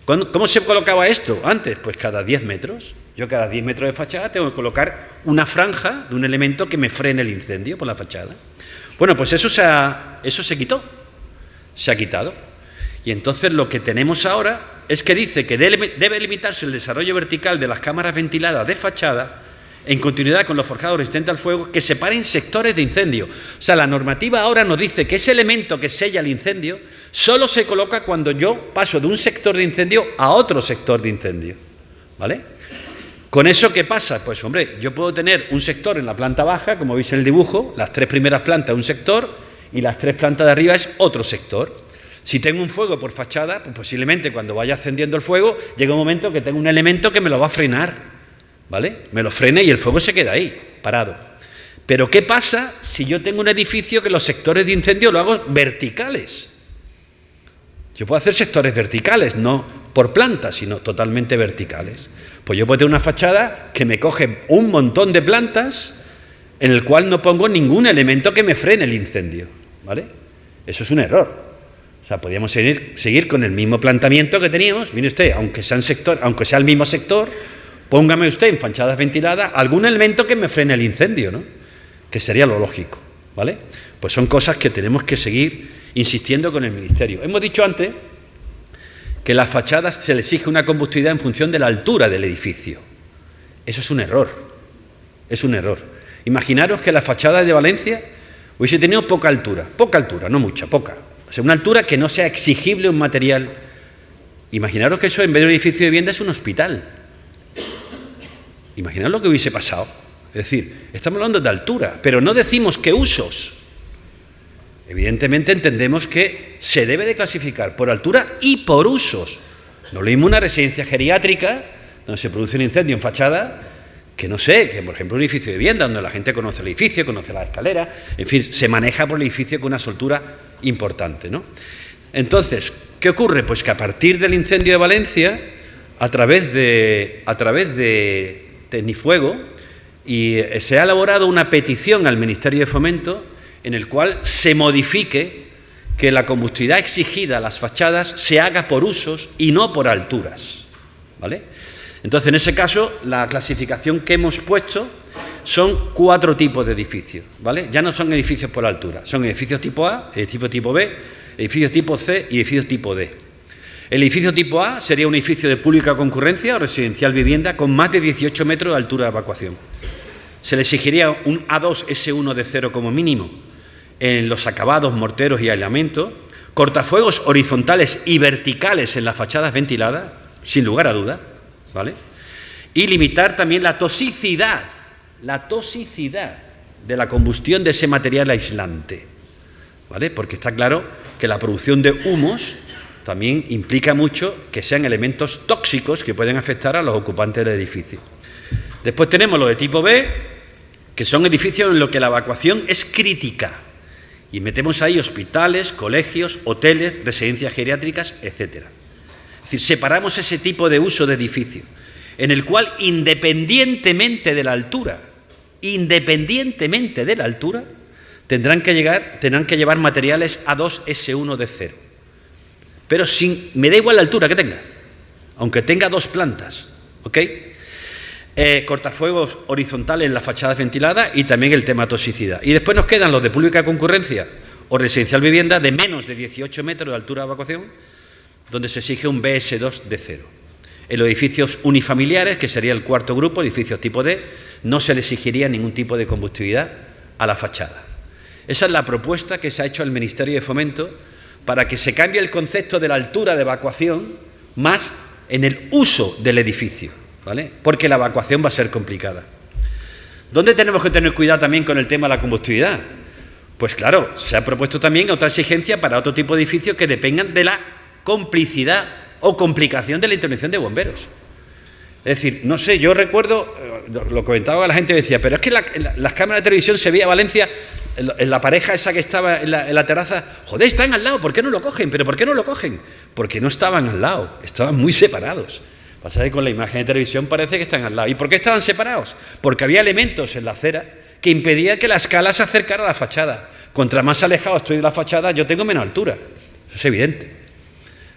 ¿Cómo se colocaba esto antes? Pues cada 10 metros. Yo cada 10 metros de fachada tengo que colocar una franja de un elemento que me frene el incendio por la fachada. Bueno, pues eso se quitó, se ha quitado. Y entonces lo que tenemos ahora es que dice que debe limitarse el desarrollo vertical de las cámaras ventiladas de fachada en continuidad con los forjados resistentes al fuego que separen sectores de incendio. O sea, la normativa ahora nos dice que ese elemento que sella el incendio solo se coloca cuando yo paso de un sector de incendio a otro sector de incendio, ¿vale? ¿Con eso qué pasa? Pues, hombre, yo puedo tener un sector en la planta baja, como veis en el dibujo, las 3 primeras plantas un sector y las 3 plantas de arriba es otro sector. Si tengo un fuego por fachada, pues posiblemente cuando vaya ascendiendo el fuego, llega un momento que tengo un elemento que me lo va a frenar, ¿vale? Me lo frene y el fuego se queda ahí, parado. Pero ¿qué pasa si yo tengo un edificio que los sectores de incendio lo hago verticales? Yo puedo hacer sectores verticales, no por plantas, sino totalmente verticales. Pues yo puedo tener una fachada que me coge un montón de plantas en el cual no pongo ningún elemento que me frene el incendio, ¿vale? Eso es un error. O sea, podríamos seguir con el mismo planteamiento que teníamos. Mire usted, aunque sea el mismo sector, póngame usted en fachadas ventiladas algún elemento que me frene el incendio, ¿no? Que sería lo lógico, ¿vale? Pues son cosas que tenemos que seguir insistiendo con el Ministerio. Hemos dicho antes que las fachadas se le exige una combustibilidad en función de la altura del edificio. Eso es un error. Es un error. Imaginaros que la fachada de Valencia hubiese tenido poca altura, no mucha, poca. O sea, una altura que no sea exigible un material. Imaginaros que eso en vez de un edificio de vivienda es un hospital. Imaginaros lo que hubiese pasado. Es decir, estamos hablando de altura, pero no decimos qué usos. Evidentemente entendemos que se debe de clasificar por altura y por usos. No lo mismo una residencia geriátrica, donde se produce un incendio en fachada, que no sé, que por ejemplo un edificio de vivienda, donde la gente conoce el edificio, conoce las escaleras, en fin, se maneja por el edificio con una soltura importante, ¿no? Entonces, ¿qué ocurre? Pues que a partir del incendio de Valencia, a través de Tecnifuego, se ha elaborado una petición al Ministerio de Fomento en el cual se modifique que la combustibilidad exigida a las fachadas se haga por usos y no por alturas, ¿vale? Entonces, en ese caso, la clasificación que hemos puesto son 4 tipos de edificios, ¿vale? Ya no son edificios por altura, son edificios tipo A, edificios tipo B, edificios tipo C y edificios tipo D. El edificio tipo A sería un edificio de pública concurrencia o residencial vivienda con más de 18 metros de altura de evacuación. Se le exigiría un A2 S1 de 0 como mínimo en los acabados, morteros y aislamiento, cortafuegos horizontales y verticales en las fachadas ventiladas, sin lugar a duda, ¿vale? Y limitar también la toxicidad de la combustión de ese material aislante, ¿vale? Porque está claro que la producción de humos también implica mucho que sean elementos tóxicos que pueden afectar a los ocupantes del edificio. Después tenemos los de tipo B, que son edificios en los que la evacuación es crítica, y metemos ahí hospitales, colegios, hoteles, residencias geriátricas, etcétera. Es decir, separamos ese tipo de uso de edificio, en el cual independientemente de la altura, tendrán que llevar materiales A2 S1 de 0. Pero me da igual la altura que tenga, aunque tenga 2 plantas, ¿ok? Cortafuegos horizontales en las fachadas ventiladas y también el tema toxicidad. Y después nos quedan los de pública concurrencia o residencial vivienda de menos de 18 metros de altura de evacuación, donde se exige un BS2 de 0. En los edificios unifamiliares, que sería el 4.º grupo, edificios tipo D, no se le exigiría ningún tipo de combustibilidad a la fachada. Esa es la propuesta que se ha hecho al Ministerio de Fomento para que se cambie el concepto de la altura de evacuación más en el uso del edificio, ¿vale? Porque la evacuación va a ser complicada. ¿Dónde tenemos que tener cuidado también con el tema de la combustibilidad? Pues claro, se ha propuesto también otra exigencia para otro tipo de edificios que dependan de la complicidad o complicación de la intervención de bomberos. Es decir, no sé, yo recuerdo, lo comentaba la gente, decía, pero es que las cámaras de televisión se veía Valencia, en la pareja esa que estaba en la terraza, joder, están al lado, ¿por qué no lo cogen? ¿Pero por qué no lo cogen? Porque no estaban al lado, estaban muy separados. Pasa que con la imagen de televisión parece que están al lado. ¿Y por qué estaban separados? Porque había elementos en la acera que impedían que la escala se acercara a la fachada. Contra más alejado estoy de la fachada, yo tengo menos altura. Eso es evidente.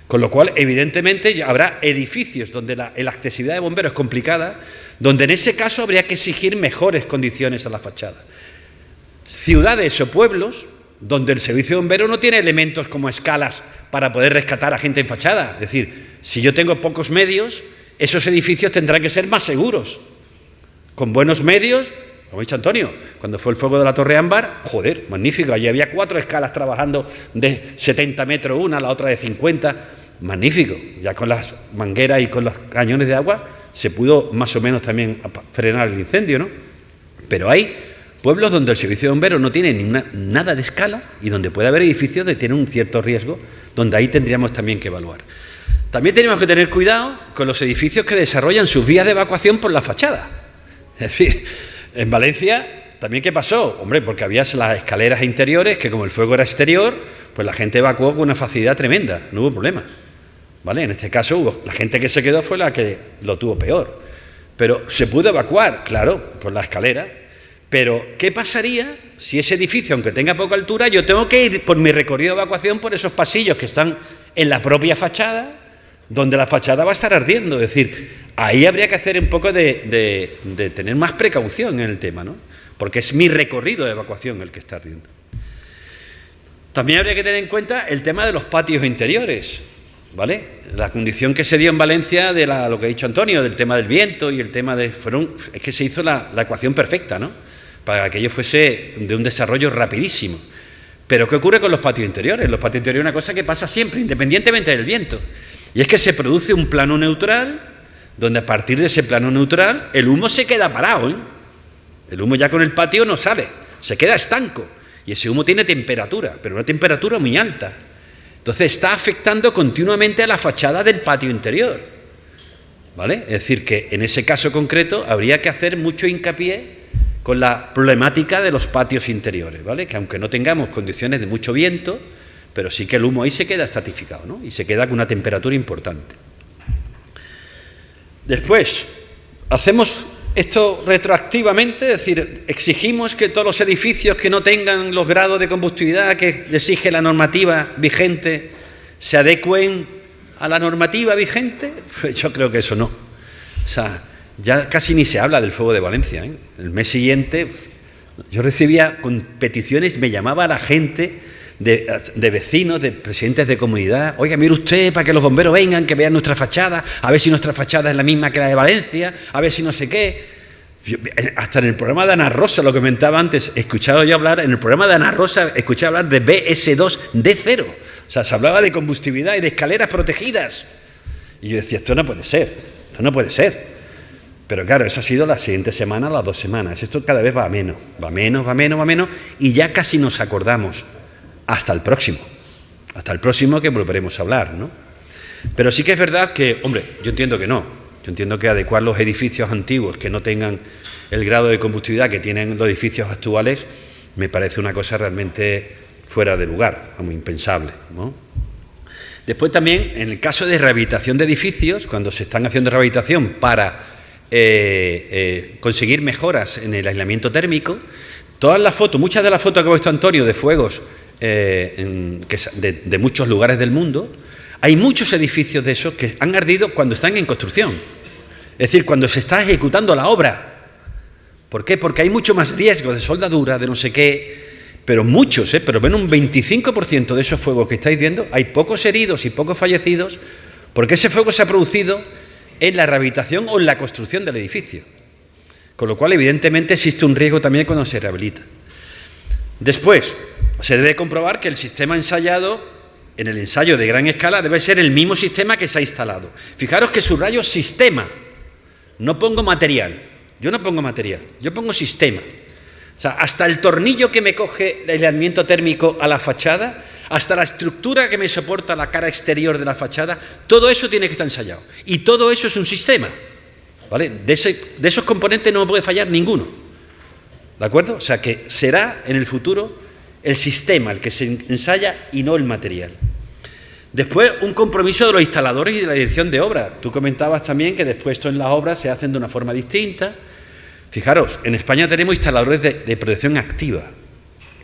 Con lo cual, evidentemente, habrá edificios donde la accesibilidad de bomberos es complicada, donde en ese caso habría que exigir mejores condiciones a la fachada. Ciudades o pueblos donde el servicio de bomberos no tiene elementos como escalas para poder rescatar a gente en fachada. Es decir, si yo tengo pocos medios, esos edificios tendrán que ser más seguros. Con buenos medios, como ha dicho Antonio, cuando fue el fuego de la Torre Ámbar, joder, magnífico, allí había 4 escalas trabajando de 70 metros una, la otra de 50, magnífico. Ya con las mangueras y con los cañones de agua se pudo más o menos también frenar el incendio, ¿no? Pero hay pueblos donde el servicio de bomberos no tiene nada de escala y donde puede haber edificios que tienen un cierto riesgo, donde ahí tendríamos también que evaluar. También tenemos que tener cuidado con los edificios que desarrollan sus vías de evacuación por la fachada. Es decir, en Valencia, ¿también qué pasó? Hombre, porque había las escaleras interiores que como el fuego era exterior, pues la gente evacuó con una facilidad tremenda, no hubo problema, ¿vale? En este caso, la gente que se quedó fue la que lo tuvo peor. Pero se pudo evacuar, claro, por la escalera, Pero, ¿qué pasaría si ese edificio, aunque tenga poca altura, yo tengo que ir por mi recorrido de evacuación por esos pasillos que están en la propia fachada, donde la fachada va a estar ardiendo? Es decir, ahí habría que hacer un poco de tener más precaución en el tema, ¿no? Porque es mi recorrido de evacuación el que está ardiendo. También habría que tener en cuenta el tema de los patios interiores, ¿vale? La condición que se dio en Valencia de lo que ha dicho Antonio, del tema del viento y el tema de... es que se hizo la ecuación perfecta, ¿no? Para que aquello fuese de un desarrollo rapidísimo. Pero ¿qué ocurre con los patios interiores? Los patios interiores es una cosa que pasa siempre, independientemente del viento. Y es que se produce un plano neutral, donde a partir de ese plano neutral el humo se queda parado, ¿eh? El humo ya con el patio no sale, se queda estanco. Y ese humo tiene temperatura, pero una temperatura muy alta. Entonces está afectando continuamente a la fachada del patio interior, ¿vale? Es decir, que en ese caso concreto habría que hacer mucho hincapié con la problemática de los patios interiores, ¿vale? Que aunque no tengamos condiciones de mucho viento, pero sí que el humo ahí se queda estratificado, ¿no? Y se queda con una temperatura importante. Después, hacemos esto retroactivamente, es decir, exigimos que todos los edificios que no tengan los grados de combustibilidad que exige la normativa vigente se adecúen a la normativa vigente. Pues yo creo que eso no. O sea, ya casi ni se habla del fuego de Valencia, ¿eh? El mes siguiente yo recibía con peticiones, me llamaba la gente de vecinos, de presidentes de comunidad: oiga, mire usted, para que los bomberos vengan, que vean nuestra fachada, a ver si nuestra fachada es la misma que la de Valencia, a ver si no sé qué. Hasta en el programa de Ana Rosa, lo que comentaba antes, he escuchado yo hablar, en el programa de Ana Rosa, escuché hablar de BS2D0. O sea, se hablaba de combustibilidad y de escaleras protegidas. Y yo decía, esto no puede ser, esto no puede ser. Pero claro, eso ha sido la siguiente semana, las 2 semanas. Esto cada vez va menos, y ya casi nos acordamos. Hasta el próximo que volveremos a hablar, ¿no? Pero sí que es verdad que, hombre, yo entiendo que no. Yo entiendo que adecuar los edificios antiguos que no tengan el grado de combustibilidad que tienen los edificios actuales me parece una cosa realmente fuera de lugar, muy impensable, ¿no? Después también, en el caso de rehabilitación de edificios, cuando se están haciendo rehabilitación para conseguir mejoras en el aislamiento térmico, todas las fotos, muchas de las fotos que ha puesto Antonio de fuegos de muchos lugares del mundo, hay muchos edificios de esos que han ardido cuando están en construcción, es decir, cuando se está ejecutando la obra. ¿Por qué? Porque hay mucho más riesgo de soldadura, de no sé qué, pero muchos, pero menos un 25% de esos fuegos que estáis viendo, hay pocos heridos y pocos fallecidos, porque ese fuego se ha producido en la rehabilitación o en la construcción del edificio, con lo cual evidentemente existe un riesgo también cuando se rehabilita. Después, se debe comprobar que el sistema ensayado en el ensayo de gran escala debe ser el mismo sistema que se ha instalado. Fijaros que subrayo sistema, no pongo material. Yo no pongo material, yo pongo sistema. O sea, hasta el tornillo que me coge el aislamiento térmico a la fachada, hasta la estructura que me soporta la cara exterior de la fachada, todo eso tiene que estar ensayado. Y todo eso es un sistema, ¿vale? De esos componentes no puede fallar ninguno, ¿de acuerdo? O sea, que será en el futuro el sistema el que se ensaya y no el material. Después, un compromiso de los instaladores y de la dirección de obra. Tú comentabas también que después esto en las obras se hacen de una forma distinta. Fijaros, en España tenemos instaladores de protección activa,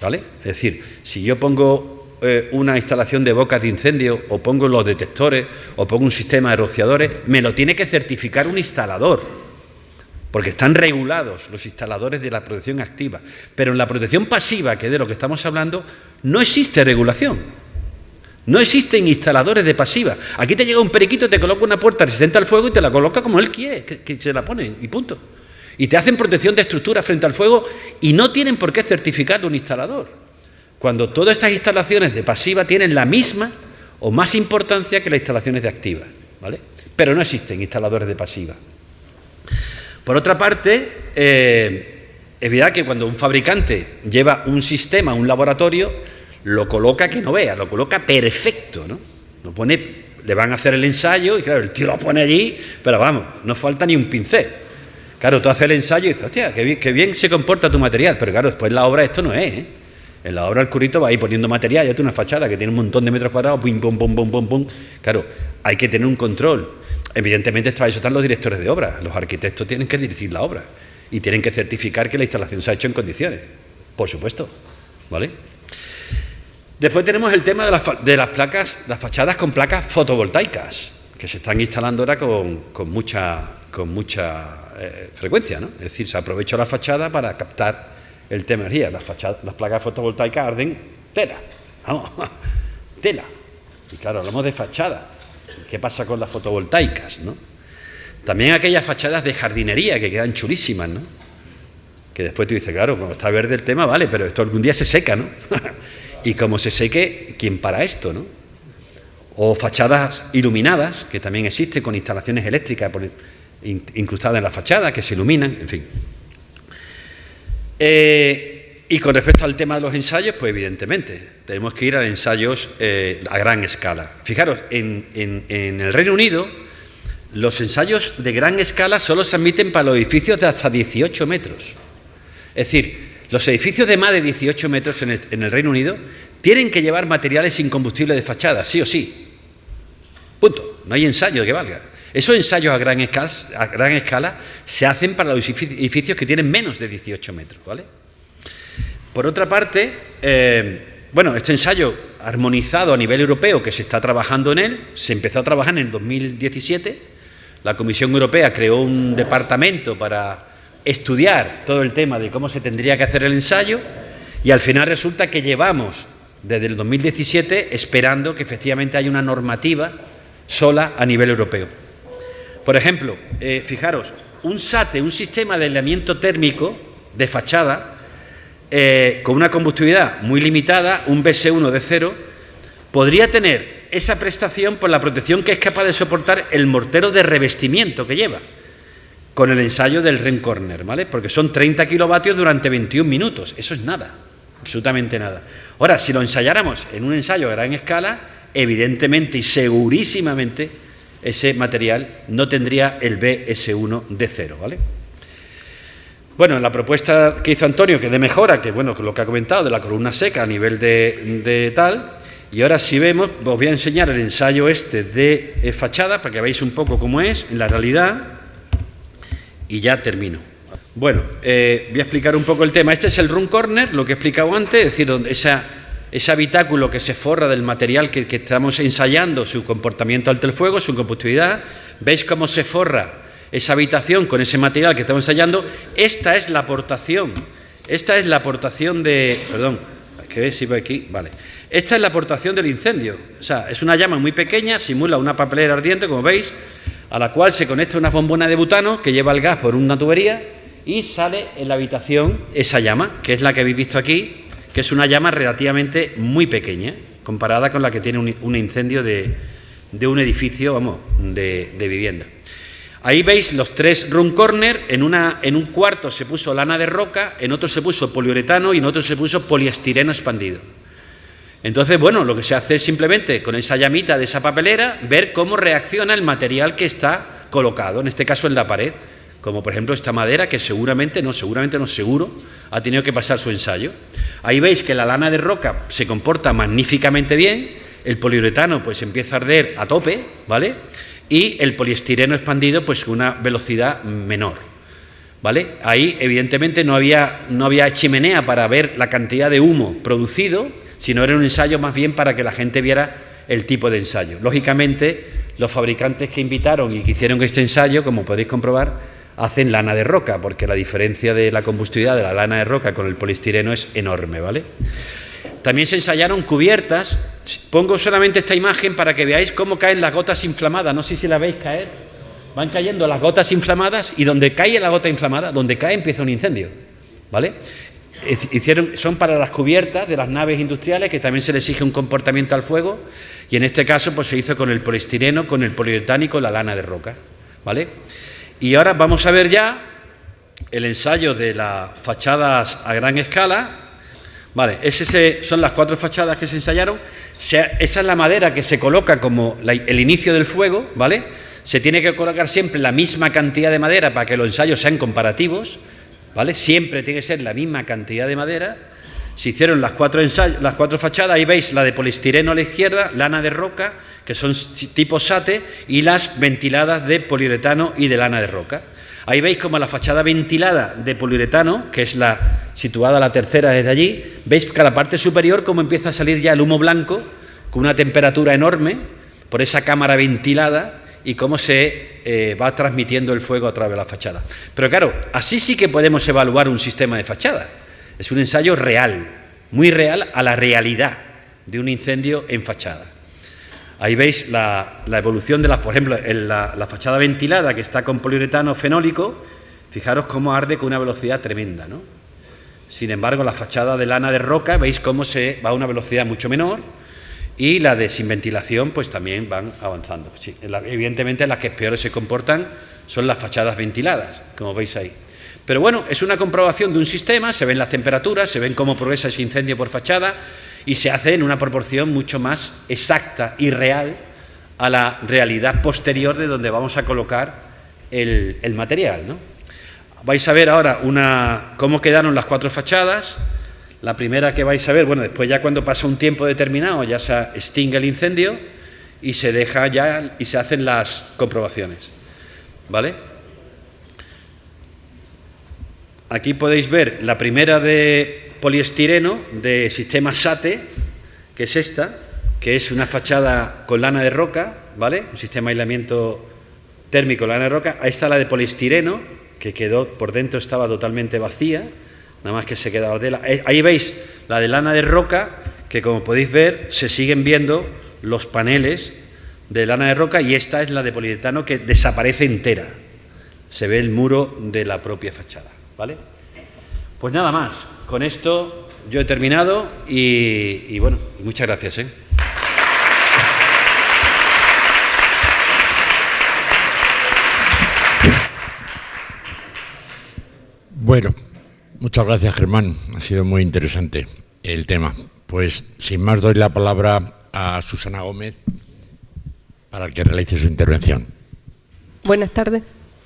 ¿vale? Es decir, si yo pongo una instalación de bocas de incendio, o pongo los detectores, o pongo un sistema de rociadores, me lo tiene que certificar un instalador, porque están regulados los instaladores de la protección activa. Pero en la protección pasiva, que es de lo que estamos hablando, no existe regulación. No existen instaladores de pasiva. Aquí te llega un periquito, te coloca una puerta resistente al fuego y te la coloca como él quiere, que se la pone, y punto. Y te hacen protección de estructura frente al fuego y no tienen por qué certificarlo un instalador, cuando todas estas instalaciones de pasiva tienen la misma o más importancia que las instalaciones de activa, ¿vale? Pero no existen instaladores de pasiva. Por otra parte, es verdad que cuando un fabricante lleva un sistema a un laboratorio, lo coloca que no vea, lo coloca perfecto, ¿no? Lo pone, le van a hacer el ensayo y claro, el tío lo pone allí, pero vamos, no falta ni un pincel. Claro, tú haces el ensayo y dices, hostia, qué bien se comporta tu material, pero claro, después la obra esto no es, ¿eh? En la obra el currito va a ir poniendo material, ya tiene una fachada que tiene un montón de metros cuadrados, pum, pum, pum, pum, pum, pum. Claro, hay que tener un control. Evidentemente para eso están los directores de obra, los arquitectos tienen que dirigir la obra. Y tienen que certificar que la instalación se ha hecho en condiciones, por supuesto, ¿vale? Después tenemos el tema de las placas, las fachadas con placas fotovoltaicas, que se están instalando ahora con mucha frecuencia, ¿no? Es decir, se aprovecha la fachada para captar el tema de energía. Las placas fotovoltaicas arden tela, vamos, tela. Y claro, hablamos de fachada. ¿Qué pasa con las fotovoltaicas, no? También aquellas fachadas de jardinería que quedan chulísimas, ¿no? Que después tú dices, claro, como está verde el tema, vale, pero esto algún día se seca, ¿no? Y como se seque, ¿quién para esto, no? O fachadas iluminadas, que también existen con instalaciones eléctricas incrustadas en la fachada, que se iluminan, en fin. Y con respecto al tema de los ensayos, pues evidentemente, tenemos que ir a ensayos a gran escala. Fijaros, en el Reino Unido, los ensayos de gran escala solo se admiten para los edificios de hasta 18 metros. Es decir, los edificios de más de 18 metros en el Reino Unido tienen que llevar materiales sin combustible de fachada, sí o sí. Punto. No hay ensayo que valga. Esos ensayos a gran escala se hacen para los edificios que tienen menos de 18 metros, ¿vale? Por otra parte, bueno, este ensayo armonizado a nivel europeo, que se está trabajando en él, se empezó a trabajar en el 2017. La Comisión Europea creó un departamento para estudiar todo el tema de cómo se tendría que hacer el ensayo, y al final resulta que llevamos desde el 2017 esperando que efectivamente haya una normativa sola a nivel europeo. Por ejemplo, fijaros, un SATE, un sistema de aislamiento térmico de fachada, con una combustibilidad muy limitada, un BS1 de 0, podría tener esa prestación por la protección que es capaz de soportar el mortero de revestimiento que lleva, con el ensayo del Ren Corner, ¿vale? Porque son 30 kilovatios durante 21 minutos, eso es nada, absolutamente nada. Ahora, si lo ensayáramos en un ensayo a gran escala, evidentemente y segurísimamente ese material no tendría el BS1 de 0, ¿vale? Bueno, la propuesta que hizo Antonio, que de mejora, que bueno, lo que ha comentado de la columna seca a nivel de tal, y ahora si vemos, os voy a enseñar el ensayo este de fachada para que veáis un poco cómo es en la realidad, y ya termino. Bueno, voy a explicar un poco el tema. Este es el Room Corner, lo que he explicado antes, es decir, ese habitáculo que se forra del material que estamos ensayando, su comportamiento ante el fuego, su combustibilidad. ¿Veis cómo se forra esa habitación con ese material que estamos ensayando? Esta es la aportación de... Perdón, que veis si voy aquí, vale. Esta es la aportación del incendio. O sea, es una llama muy pequeña, simula una papelera ardiente, como veis, a la cual se conecta una bombona de butano que lleva el gas por una tubería y sale en la habitación esa llama, que es la que habéis visto aquí, que es una llama relativamente muy pequeña, comparada con la que tiene un incendio de un edificio, vamos, de vivienda. Ahí veis los 3 Room Corner, en un cuarto se puso lana de roca, en otro se puso poliuretano y en otro se puso poliestireno expandido. Entonces, bueno, lo que se hace es simplemente, con esa llamita de esa papelera, ver cómo reacciona el material que está colocado, en este caso en la pared, como por ejemplo esta madera que seguro, ha tenido que pasar su ensayo. Ahí veis que la lana de roca se comporta magníficamente bien, el poliuretano pues empieza a arder a tope, ¿vale? Y el poliestireno expandido pues con una velocidad menor, ¿vale? Ahí evidentemente no había chimenea para ver la cantidad de humo producido, sino era un ensayo más bien para que la gente viera el tipo de ensayo. Lógicamente, los fabricantes que invitaron y que hicieron este ensayo, como podéis comprobar, hacen lana de roca, porque la diferencia de la combustibilidad de la lana de roca con el poliestireno es enorme, ¿vale? También se ensayaron cubiertas. Pongo solamente esta imagen para que veáis cómo caen las gotas inflamadas. No sé si la veis caer. Van cayendo las gotas inflamadas y donde cae la gota inflamada, donde cae empieza un incendio, ¿vale? Son para las cubiertas de las naves industriales, que también se les exige un comportamiento al fuego, y en este caso pues se hizo con el poliestireno, con el poliuretano y con la lana de roca, ¿vale? Y ahora vamos a ver ya el ensayo de las fachadas a gran escala. Vale, son las 4 fachadas que se ensayaron. Esa es la madera que se coloca como el inicio del fuego, ¿vale? Se tiene que colocar siempre la misma cantidad de madera para que los ensayos sean comparativos, ¿vale? Siempre tiene que ser la misma cantidad de madera. Se hicieron las 4 fachadas, ahí veis la de poliestireno a la izquierda, lana de roca, que son tipo SATE, y las ventiladas de poliuretano y de lana de roca. Ahí veis como la fachada ventilada de poliuretano, que es la situada la tercera desde allí, veis que a la parte superior como empieza a salir ya el humo blanco con una temperatura enorme por esa cámara ventilada y cómo se va transmitiendo el fuego a través de la fachada. Pero claro, así sí que podemos evaluar un sistema de fachada. Es un ensayo real, muy real a la realidad de un incendio en fachada. Ahí veis la evolución de por ejemplo, en la fachada ventilada que está con poliuretano fenólico, fijaros cómo arde con una velocidad tremenda, ¿no? Sin embargo, la fachada de lana de roca, veis cómo se va a una velocidad mucho menor, y la de sin ventilación, pues también van avanzando. Sí, evidentemente, las que peores se comportan son las fachadas ventiladas, como veis ahí. Pero bueno, es una comprobación de un sistema, se ven las temperaturas, se ven cómo progresa ese incendio por fachada, y se hace en una proporción mucho más exacta y real a la realidad posterior de donde vamos a colocar el material, ¿no? Vais a ver ahora cómo quedaron las 4 fachadas. La primera que vais a ver, bueno, después ya cuando pasa un tiempo determinado ya se extingue el incendio y se deja ya y se hacen las comprobaciones, ¿vale? Aquí podéis ver la primera de poliestireno de sistema SATE, que es esta, que es una fachada con lana de roca, ¿vale? Un sistema de aislamiento térmico lana de roca. Ahí está la de poliestireno, que quedó por dentro, estaba totalmente vacía, nada más que se quedaba la tela. Ahí veis la de lana de roca, que como podéis ver se siguen viendo los paneles de lana de roca, y esta es la de poliuretano que desaparece entera. Se ve el muro de la propia fachada, ¿vale? Pues nada más, con esto yo he terminado y bueno, muchas gracias, ¿eh? Bueno, muchas gracias, Germán. Ha sido muy interesante el tema. Pues sin más doy la palabra a Susana Gómez para que realice su intervención. Buenas tardes.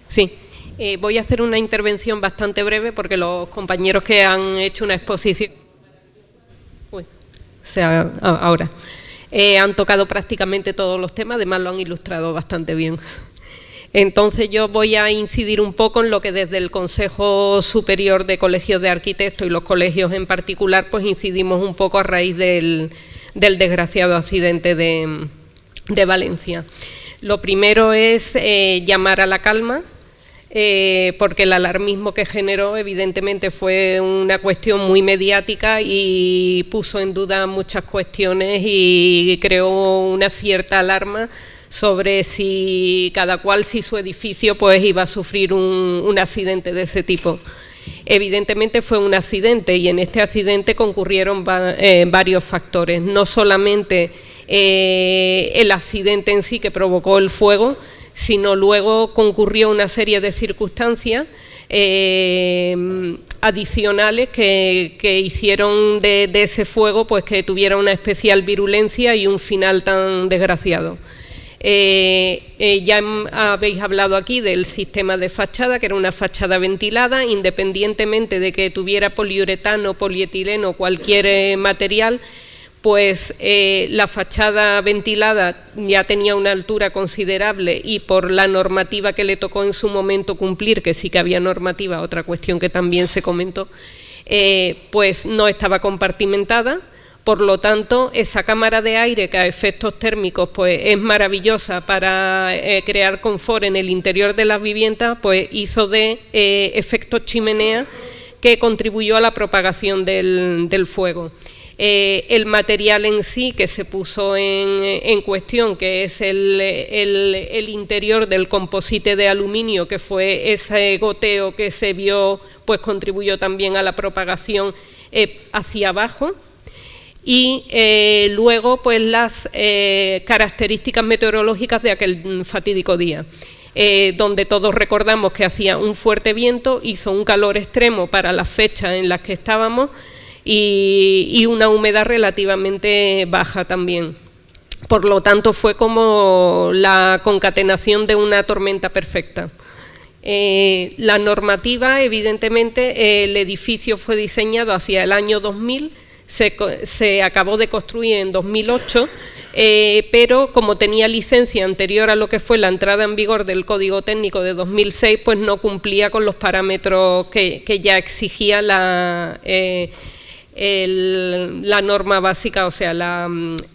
Sí, voy a hacer una intervención bastante breve porque los compañeros que han hecho una exposición ahora han tocado prácticamente todos los temas, además lo han ilustrado bastante bien. Entonces yo voy a incidir un poco en lo que desde el Consejo Superior de Colegios de Arquitectos y los colegios en particular, pues incidimos un poco a raíz del desgraciado accidente de Valencia. Lo primero es llamar a la calma, porque el alarmismo que generó evidentemente fue una cuestión muy mediática y puso en duda muchas cuestiones y creó una cierta alarma sobre si cada cual, si su edificio pues iba a sufrir un accidente de ese tipo. Evidentemente fue un accidente y en este accidente concurrieron varios factores, no solamente el accidente en sí que provocó el fuego, sino luego concurrió una serie de circunstancias adicionales que hicieron de ese fuego pues que tuviera una especial virulencia y un final tan desgraciado. Ya habéis hablado aquí del sistema de fachada, que era una fachada ventilada, independientemente de que tuviera poliuretano, polietileno o cualquier material, pues la fachada ventilada ya tenía una altura considerable y por la normativa que le tocó en su momento cumplir, que sí que había normativa, otra cuestión que también se comentó, pues no estaba compartimentada. Por lo tanto, esa cámara de aire que a efectos térmicos pues, es maravillosa para crear confort en el interior de las viviendas, pues hizo de efecto chimenea que contribuyó a la propagación del fuego. El material en sí que se puso en cuestión, que es el interior del composite de aluminio, que fue ese goteo que se vio, pues contribuyó también a la propagación hacia abajo. Y luego pues las características meteorológicas de aquel fatídico día, donde todos recordamos que hacía un fuerte viento, hizo un calor extremo para las fechas en las que estábamos y una humedad relativamente baja también. Por lo tanto fue como la concatenación de una tormenta perfecta. La normativa, evidentemente, el edificio fue diseñado hacia el año 2000, se acabó de construir en 2008 pero como tenía licencia anterior a lo que fue la entrada en vigor del Código Técnico de 2006, pues no cumplía con los parámetros que ya exigía la norma básica, o sea,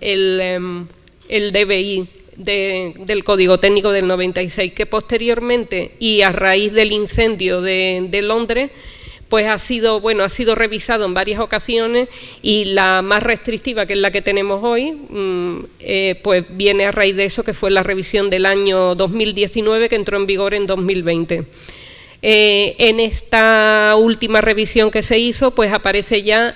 el DBI del Código Técnico del 96, que posteriormente y a raíz del incendio de Londres, pues ha sido revisado en varias ocasiones, y la más restrictiva, que es la que tenemos hoy, pues viene a raíz de eso, que fue la revisión del año 2019, que entró en vigor en 2020. En esta última revisión que se hizo, pues aparece ya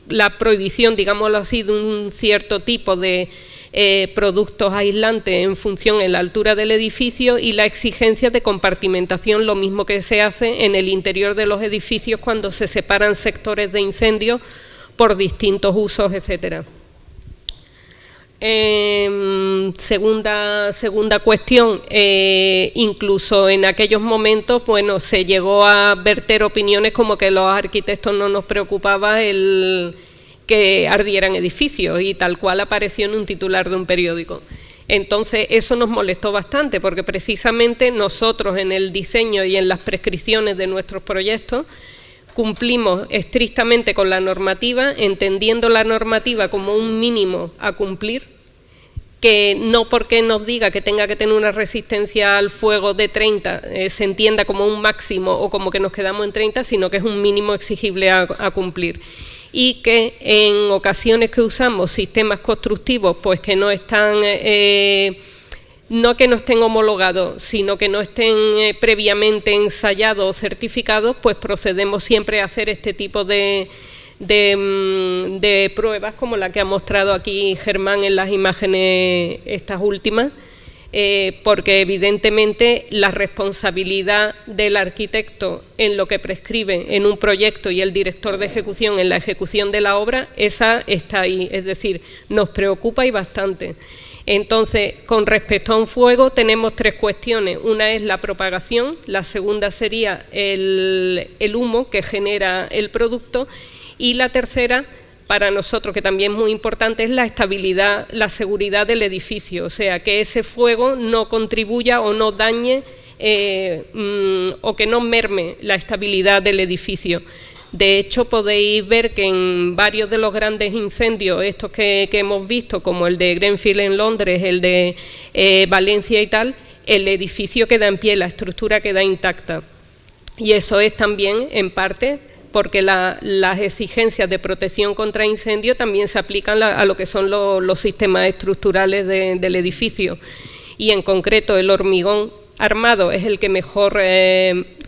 la prohibición, digámoslo así, de un cierto tipo de productos aislantes en función de la altura del edificio, y la exigencia de compartimentación, lo mismo que se hace en el interior de los edificios cuando se separan sectores de incendio por distintos usos, etcétera. Segunda cuestión, incluso en aquellos momentos, bueno, se llegó a verter opiniones como que los arquitectos no nos preocupaba el que ardieran edificios, y tal cual apareció en un titular de un periódico. Entonces eso nos molestó bastante, porque precisamente nosotros en el diseño y en las prescripciones de nuestros proyectos cumplimos estrictamente con la normativa, entendiendo la normativa como un mínimo a cumplir, que no porque nos diga que tenga que tener una resistencia al fuego de 30 se entienda como un máximo o como que nos quedamos en 30, sino que es un mínimo exigible a cumplir. Y que en ocasiones que usamos sistemas constructivos pues que no están, no que no estén homologados, sino que no estén previamente ensayados o certificados, pues procedemos siempre a hacer este tipo de pruebas, como la que ha mostrado aquí Germán en las imágenes estas últimas, porque evidentemente la responsabilidad del arquitecto en lo que prescribe en un proyecto y el director de ejecución en la ejecución de la obra, esa está ahí, es decir, nos preocupa y bastante. Entonces, con respecto a un fuego tenemos tres cuestiones: una es la propagación, la segunda sería el humo que genera el producto, y la tercera, para nosotros, que también es muy importante, es la estabilidad, la seguridad del edificio, o sea, que ese fuego no contribuya o no dañe o que no merme la estabilidad del edificio. De hecho, podéis ver que en varios de los grandes incendios, estos que hemos visto, como el de Grenfell en Londres, el de Valencia y tal, el edificio queda en pie, la estructura queda intacta. Y eso es también, en parte, porque las exigencias de protección contra incendio también se aplican a lo que son los sistemas estructurales del edificio, y en concreto el hormigón armado es el que mejor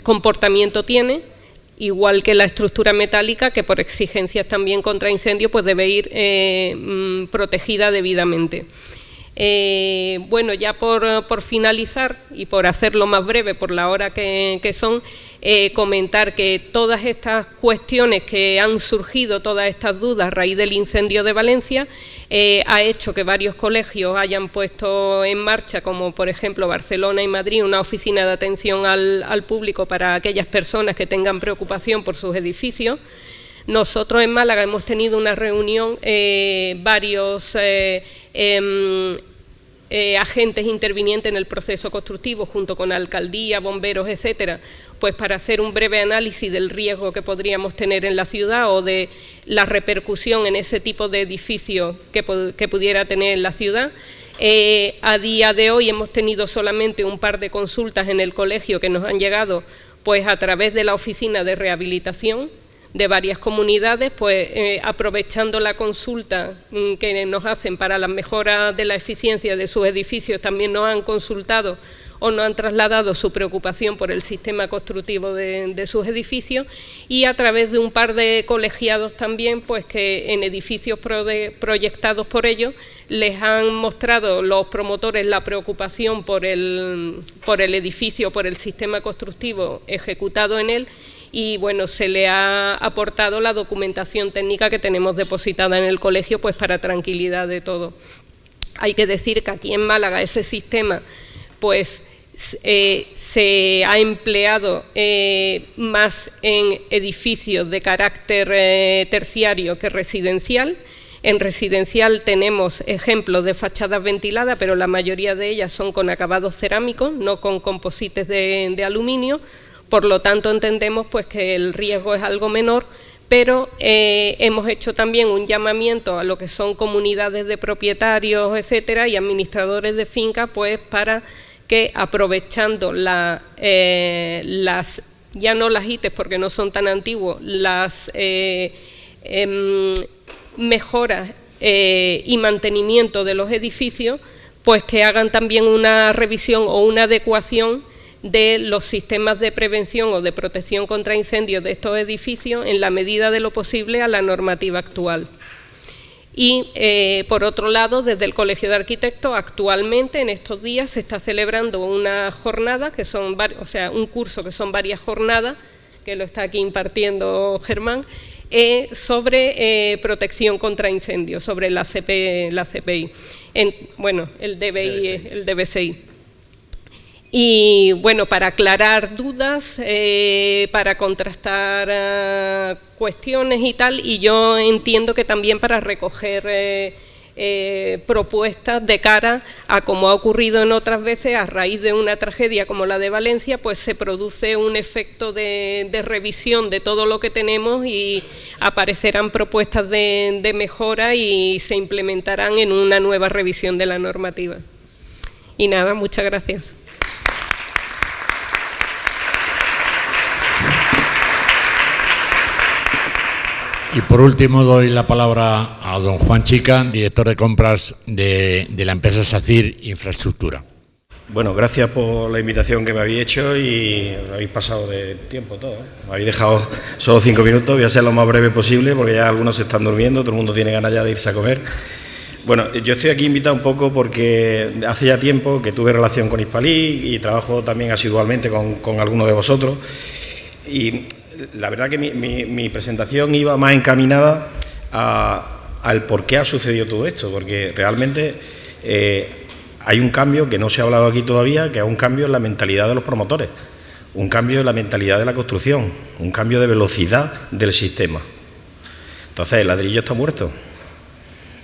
comportamiento tiene, igual que la estructura metálica, que por exigencias también contra incendio pues debe ir protegida debidamente. Bueno, ya por finalizar y por hacerlo más breve por la hora que son, comentar que todas estas cuestiones que han surgido, todas estas dudas a raíz del incendio de Valencia, ha hecho que varios colegios hayan puesto en marcha, como por ejemplo Barcelona y Madrid, una oficina de atención al público para aquellas personas que tengan preocupación por sus edificios. Nosotros en Málaga hemos tenido una reunión, varios agentes intervinientes en el proceso constructivo, junto con alcaldía, bomberos, etcétera, pues para hacer un breve análisis del riesgo que podríamos tener en la ciudad o de la repercusión en ese tipo de edificio que pudiera tener en la ciudad. A día de hoy hemos tenido solamente un par de consultas en el colegio que nos han llegado pues a través de la oficina de rehabilitación de varias comunidades, pues aprovechando la consulta que nos hacen para la mejora de la eficiencia de sus edificios, también nos han consultado o nos han trasladado su preocupación por el sistema constructivo de sus edificios, y a través de un par de colegiados también, pues que en edificios proyectados por ellos les han mostrado los promotores la preocupación por el edificio, por el sistema constructivo ejecutado en él. Y bueno, se le ha aportado la documentación técnica que tenemos depositada en el colegio, pues para tranquilidad de todo. Hay que decir que aquí en Málaga ese sistema pues se ha empleado más en edificios de carácter terciario que residencial, En residencial tenemos ejemplos de fachadas ventiladas, pero la mayoría de ellas son con acabados cerámicos, no con composites de aluminio. Por lo tanto, entendemos pues, que el riesgo es algo menor, pero hemos hecho también un llamamiento a lo que son comunidades de propietarios, etcétera, y administradores de fincas, pues para que aprovechando las, ya no las ITES porque no son tan antiguos, las mejoras y mantenimiento de los edificios, pues que hagan también una revisión o una adecuación de los sistemas de prevención o de protección contra incendios de estos edificios en la medida de lo posible a la normativa actual. Y, por otro lado, desde el Colegio de Arquitectos, actualmente, en estos días, se está celebrando una jornada, que son, o sea, un curso que son varias jornadas, que lo está aquí impartiendo Germán, sobre protección contra incendios, sobre la CPI, bueno, el DBI, el DBSI. Y bueno, para aclarar dudas, para contrastar cuestiones y tal, y yo entiendo que también para recoger propuestas de cara a, como ha ocurrido en otras veces, a raíz de una tragedia como la de Valencia, pues se produce un efecto de revisión de todo lo que tenemos y aparecerán propuestas de mejora y se implementarán en una nueva revisión de la normativa. Y nada, muchas gracias. Y por último doy la palabra a don Juan Chica, director de compras de la empresa SACIR Infraestructura. Bueno, gracias por la invitación que me habéis hecho y os habéis pasado de tiempo todo. Me habéis dejado solo 5 minutos, voy a ser lo más breve posible porque ya algunos se están durmiendo, todo el mundo tiene ganas ya de irse a comer. Bueno, yo estoy aquí invitado un poco porque hace ya tiempo que tuve relación con Hispalí y trabajo también asidualmente con algunos de vosotros. Y la verdad que mi presentación iba más encaminada al por qué ha sucedido todo esto, porque realmente hay un cambio que no se ha hablado aquí todavía, que es un cambio en la mentalidad de los promotores, un cambio en la mentalidad de la construcción, un cambio de velocidad del sistema. Entonces, el ladrillo está muerto.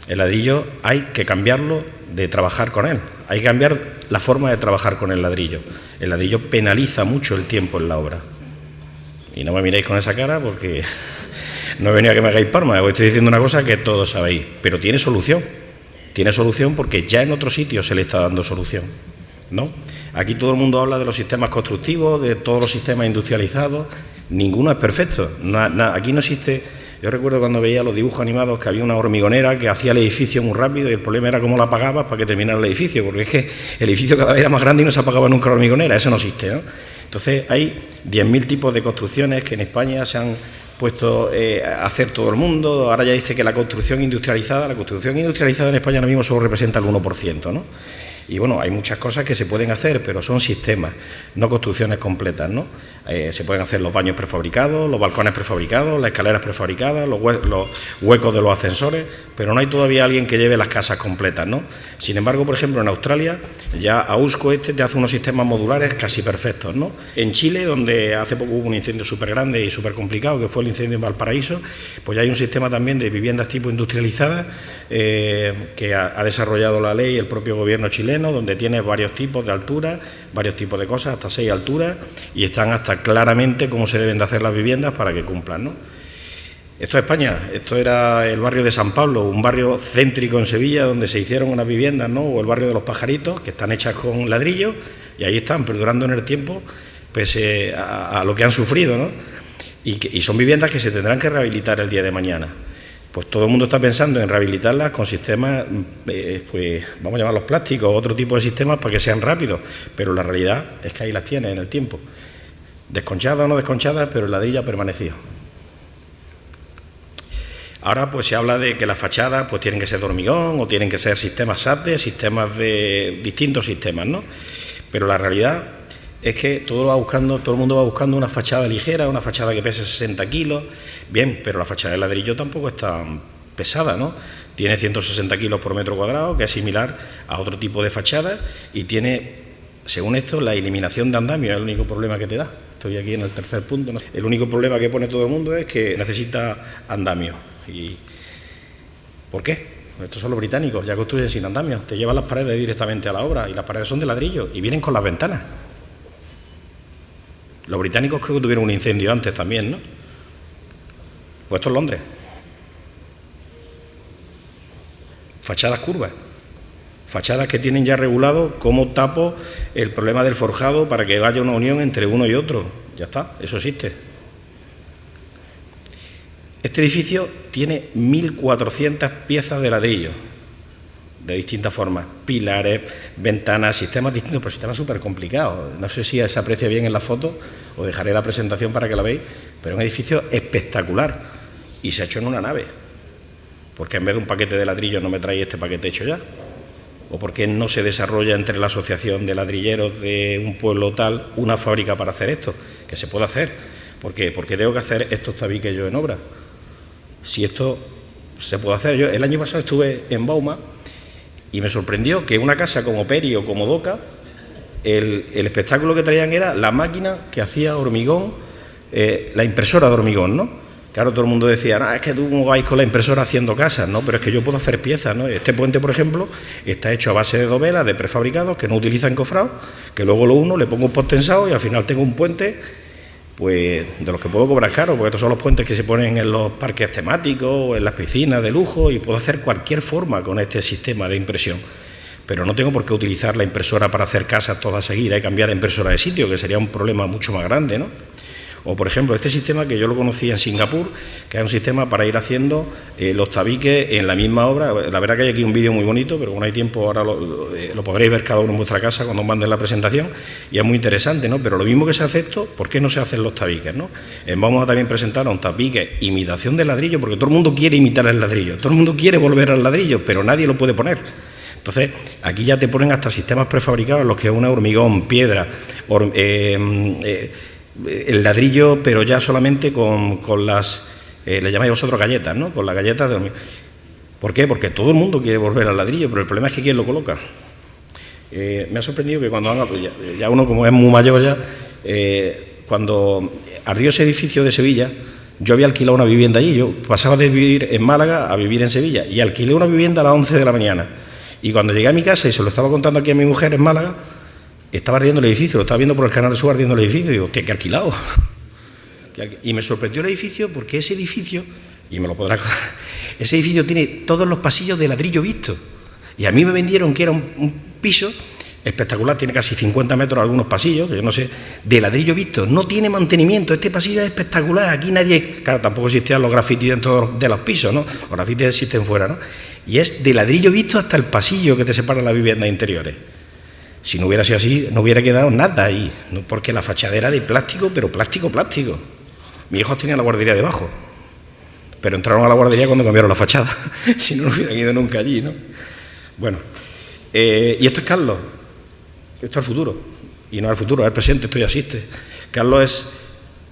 El ladrillo hay que cambiarlo de trabajar con él, hay que cambiar la forma de trabajar con el ladrillo. El ladrillo penaliza mucho el tiempo en la obra. Y no me miréis con esa cara porque no he venido a que me hagáis palmas, os estoy diciendo una cosa que todos sabéis, pero tiene solución. Tiene solución porque ya en otros sitios se le está dando solución, ¿no? Aquí todo el mundo habla de los sistemas constructivos, de todos los sistemas industrializados, ninguno es perfecto. Aquí no existe. Yo recuerdo cuando veía los dibujos animados que había una hormigonera que hacía el edificio muy rápido y el problema era cómo la apagabas para que terminara el edificio, porque es que el edificio cada vez era más grande y no se apagaba nunca la hormigonera, eso no existe, ¿no? Entonces hay 10.000 tipos de construcciones que en España se han puesto a hacer todo el mundo. Ahora ya dice que la construcción industrializada en España ahora mismo solo representa el 1%, ¿no? Y bueno, hay muchas cosas que se pueden hacer, pero son sistemas, no construcciones completas, ¿no? Se pueden hacer los baños prefabricados, los balcones prefabricados, las escaleras prefabricadas, los huecos de los ascensores, pero no hay todavía alguien que lleve las casas completas, ¿no? Sin embargo, por ejemplo, en Australia, ya Ausco te hace unos sistemas modulares casi perfectos, ¿no? En Chile, donde hace poco hubo un incendio súper grande y súper complicado, que fue el incendio en Valparaíso, pues ya hay un sistema también de viviendas tipo industrializadas que ha desarrollado la ley el propio gobierno chileno, donde tiene varios tipos de alturas, varios tipos de cosas, hasta 6 alturas, y están hasta claramente cómo se deben de hacer las viviendas para que cumplan, ¿no? Esto es España, esto era el barrio de San Pablo, un barrio céntrico en Sevilla donde se hicieron unas viviendas, ¿no? O el barrio de los Pajaritos, que están hechas con ladrillo y ahí están perdurando en el tiempo pese a lo que han sufrido, ¿no? Y son viviendas que se tendrán que rehabilitar el día de mañana. Pues todo el mundo está pensando en rehabilitarlas con sistemas, pues vamos a llamarlos plásticos, otro tipo de sistemas para que sean rápidos, pero la realidad es que ahí las tiene en el tiempo. Desconchadas o no desconchadas, pero el ladrillo ha permanecido. Ahora pues se habla de que las fachadas pues tienen que ser de hormigón o tienen que ser sistemas SATE, sistemas de distintos sistemas, ¿no? Pero la realidad es que todo el mundo va buscando una fachada ligera, una fachada que pese 60 kilos, bien, pero la fachada de ladrillo tampoco es tan pesada, ¿no? Tiene 160 kilos por metro cuadrado, que es similar a otro tipo de fachada, y tiene, según esto, la eliminación de andamio, es el único problema que te da. Estoy aquí en el tercer punto, ¿no? El único problema que pone todo el mundo es que necesita andamio. Y, ¿Por qué? Estos son los británicos, ya construyen sin andamios, te llevan las paredes directamente a la obra y las paredes son de ladrillo y vienen con las ventanas. Los británicos creo que tuvieron un incendio antes también, ¿no? Pues esto es Londres. Fachadas curvas. Fachadas que tienen ya regulado cómo tapo el problema del forjado para que haya una unión entre uno y otro. Ya está, eso existe. Este edificio tiene 1.400 piezas de ladrillo, de distintas formas, pilares, ventanas, sistemas distintos, pero sistemas súper complicados. No sé si se aprecia bien en la foto, os dejaré la presentación para que la veáis, pero es un edificio espectacular y se ha hecho en una nave. ¿Por qué en vez de un paquete de ladrillo no me trae este paquete hecho ya? ¿O por qué no se desarrolla entre la asociación de ladrilleros de un pueblo tal una fábrica para hacer esto? Que se puede hacer. ¿Por qué? Porque tengo que hacer estos tabiques yo en obra. Si esto se puede hacer. Yo el año pasado estuve en Bauma y me sorprendió que una casa como Peri o como Doca, el espectáculo que traían era la máquina que hacía hormigón, la impresora de hormigón, ¿no? Claro, todo el mundo decía, es que tú vais con la impresora haciendo casas, ¿no? Pero es que yo puedo hacer piezas, ¿no? Este puente, por ejemplo, está hecho a base de dovelas, de prefabricados, que no utilizan encofrado, que luego lo uno, le pongo un post tensado y al final tengo un puente, pues, de los que puedo cobrar caro, porque estos son los puentes que se ponen en los parques temáticos o en las piscinas de lujo, y puedo hacer cualquier forma con este sistema de impresión. Pero no tengo por qué utilizar la impresora para hacer casas todas seguidas y cambiar la impresora de sitio, que sería un problema mucho más grande, ¿no? O, por ejemplo, este sistema que yo lo conocí en Singapur, que es un sistema para ir haciendo los tabiques en la misma obra. La verdad que hay aquí un vídeo muy bonito, pero como no hay tiempo, ahora lo podréis ver cada uno en vuestra casa cuando os manden la presentación, y es muy interesante, ¿no? Pero lo mismo que se hace esto, ¿por qué no se hacen los tabiques, ¿no? Vamos a también presentar un tabique imitación del ladrillo, porque todo el mundo quiere imitar el ladrillo, todo el mundo quiere volver al ladrillo, pero nadie lo puede poner. Entonces, aquí ya te ponen hasta sistemas prefabricados, los que es una hormigón, piedra, el ladrillo, pero ya solamente con las, le llamáis vosotros galletas, ¿no? Con las galletas de hormigón. ¿Por qué? Porque todo el mundo quiere volver al ladrillo, pero el problema es que ¿quién lo coloca? Me ha sorprendido que cuando ya uno, como es muy mayor ya, cuando ardió ese edificio de Sevilla, yo había alquilado una vivienda allí. Yo pasaba de vivir en Málaga a vivir en Sevilla y alquilé una vivienda a las 11 de la mañana. Y cuando llegué a mi casa y se lo estaba contando aquí a mi mujer en Málaga, estaba ardiendo el edificio, lo estaba viendo por el canal de Sur ardiendo el edificio, y digo, hostia, ¿qué he alquilado? Y me sorprendió el edificio porque ese edificio, y me lo podrá... Ese edificio tiene todos los pasillos de ladrillo visto. Y a mí me vendieron que era un piso espectacular, tiene casi 50 metros algunos pasillos, que yo no sé, de ladrillo visto, no tiene mantenimiento, este pasillo es espectacular, aquí nadie... Claro, tampoco existían los grafitis dentro de los pisos, ¿no? Los grafitis existen fuera, ¿no? Y es de ladrillo visto hasta el pasillo que te separa las viviendas interiores. Si no hubiera sido así, no hubiera quedado nada ahí, ¿no? Porque la fachada era de plástico, pero plástico. Mis hijos tenían la guardería debajo, pero entraron a la guardería cuando cambiaron la fachada, si no, no hubieran ido nunca allí, ¿no? Bueno, y esto es Carlos, esto es el futuro, y no es el futuro, es el presente, esto ya existe. Carlos es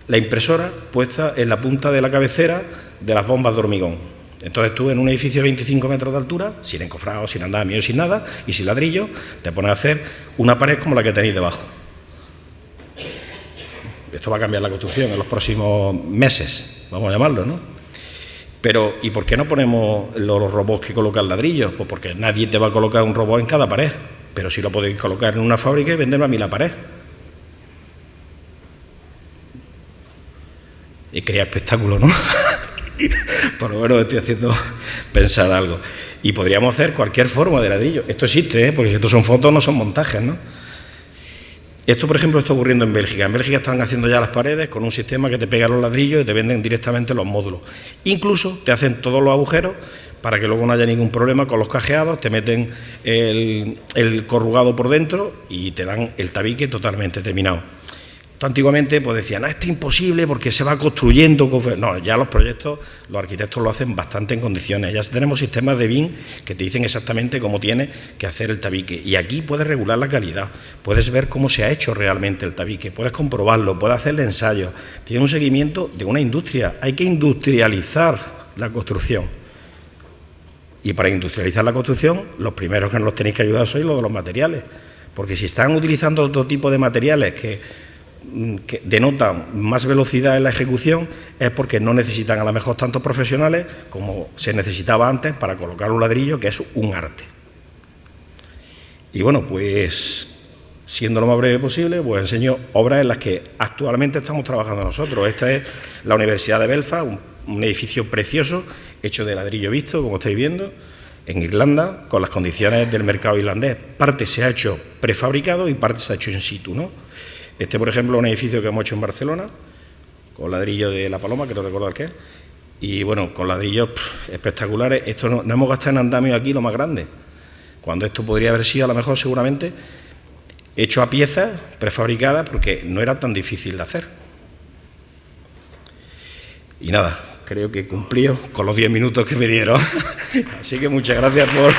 la impresora puesta en la punta de la cabecera de las bombas de hormigón. Entonces tú en un edificio de 25 metros de altura, sin encofrado, sin andamio, sin nada, y sin ladrillo, te pones a hacer una pared como la que tenéis debajo. Esto va a cambiar la construcción en los próximos meses, vamos a llamarlo, ¿no? Pero, ¿y por qué no ponemos los robots que colocan ladrillos? Pues porque nadie te va a colocar un robot en cada pared, pero sí lo podéis colocar en una fábrica y venderme a mí la pared. Y crea espectáculo, ¿no? Por lo menos estoy haciendo pensar algo. Y podríamos hacer cualquier forma de ladrillo. Esto existe, porque si esto son fotos no son montajes, ¿no? Esto, por ejemplo, está ocurriendo en Bélgica. En Bélgica están haciendo ya las paredes con un sistema que te pega los ladrillos y te venden directamente los módulos. Incluso te hacen todos los agujeros para que luego no haya ningún problema con los cajeados, te meten el corrugado por dentro y te dan el tabique totalmente terminado. Esto antiguamente pues decían, esto es imposible porque se va construyendo. No, ya los proyectos, los arquitectos lo hacen bastante en condiciones. Ya tenemos sistemas de BIM que te dicen exactamente cómo tienes que hacer el tabique. Y aquí puedes regular la calidad, puedes ver cómo se ha hecho realmente el tabique, puedes comprobarlo, puedes hacerle ensayos. Tiene un seguimiento de una industria. Hay que industrializar la construcción. Y para industrializar la construcción, los primeros que nos tenéis que ayudar sois los de los materiales. Porque si están utilizando otro tipo de materiales que que denotan más velocidad en la ejecución es porque no necesitan a lo mejor tantos profesionales como se necesitaba antes para colocar un ladrillo, que es un arte. Y bueno, pues siendo lo más breve posible, pues enseño obras en las que actualmente estamos trabajando nosotros. Esta es la Universidad de Belfast, un edificio precioso, hecho de ladrillo visto, como estáis viendo, en Irlanda, con las condiciones del mercado irlandés. Parte se ha hecho prefabricado y parte se ha hecho in situ, ¿no? Este, por ejemplo, es un edificio que hemos hecho en Barcelona, con ladrillo de La Paloma, que no recuerdo el qué es, y bueno, con ladrillos espectaculares. Esto no hemos gastado en andamio aquí lo más grande, cuando esto podría haber sido, a lo mejor, seguramente, hecho a piezas prefabricadas, porque no era tan difícil de hacer. Y nada, creo que he cumplido con los 10 minutos que me dieron. Así que muchas gracias por...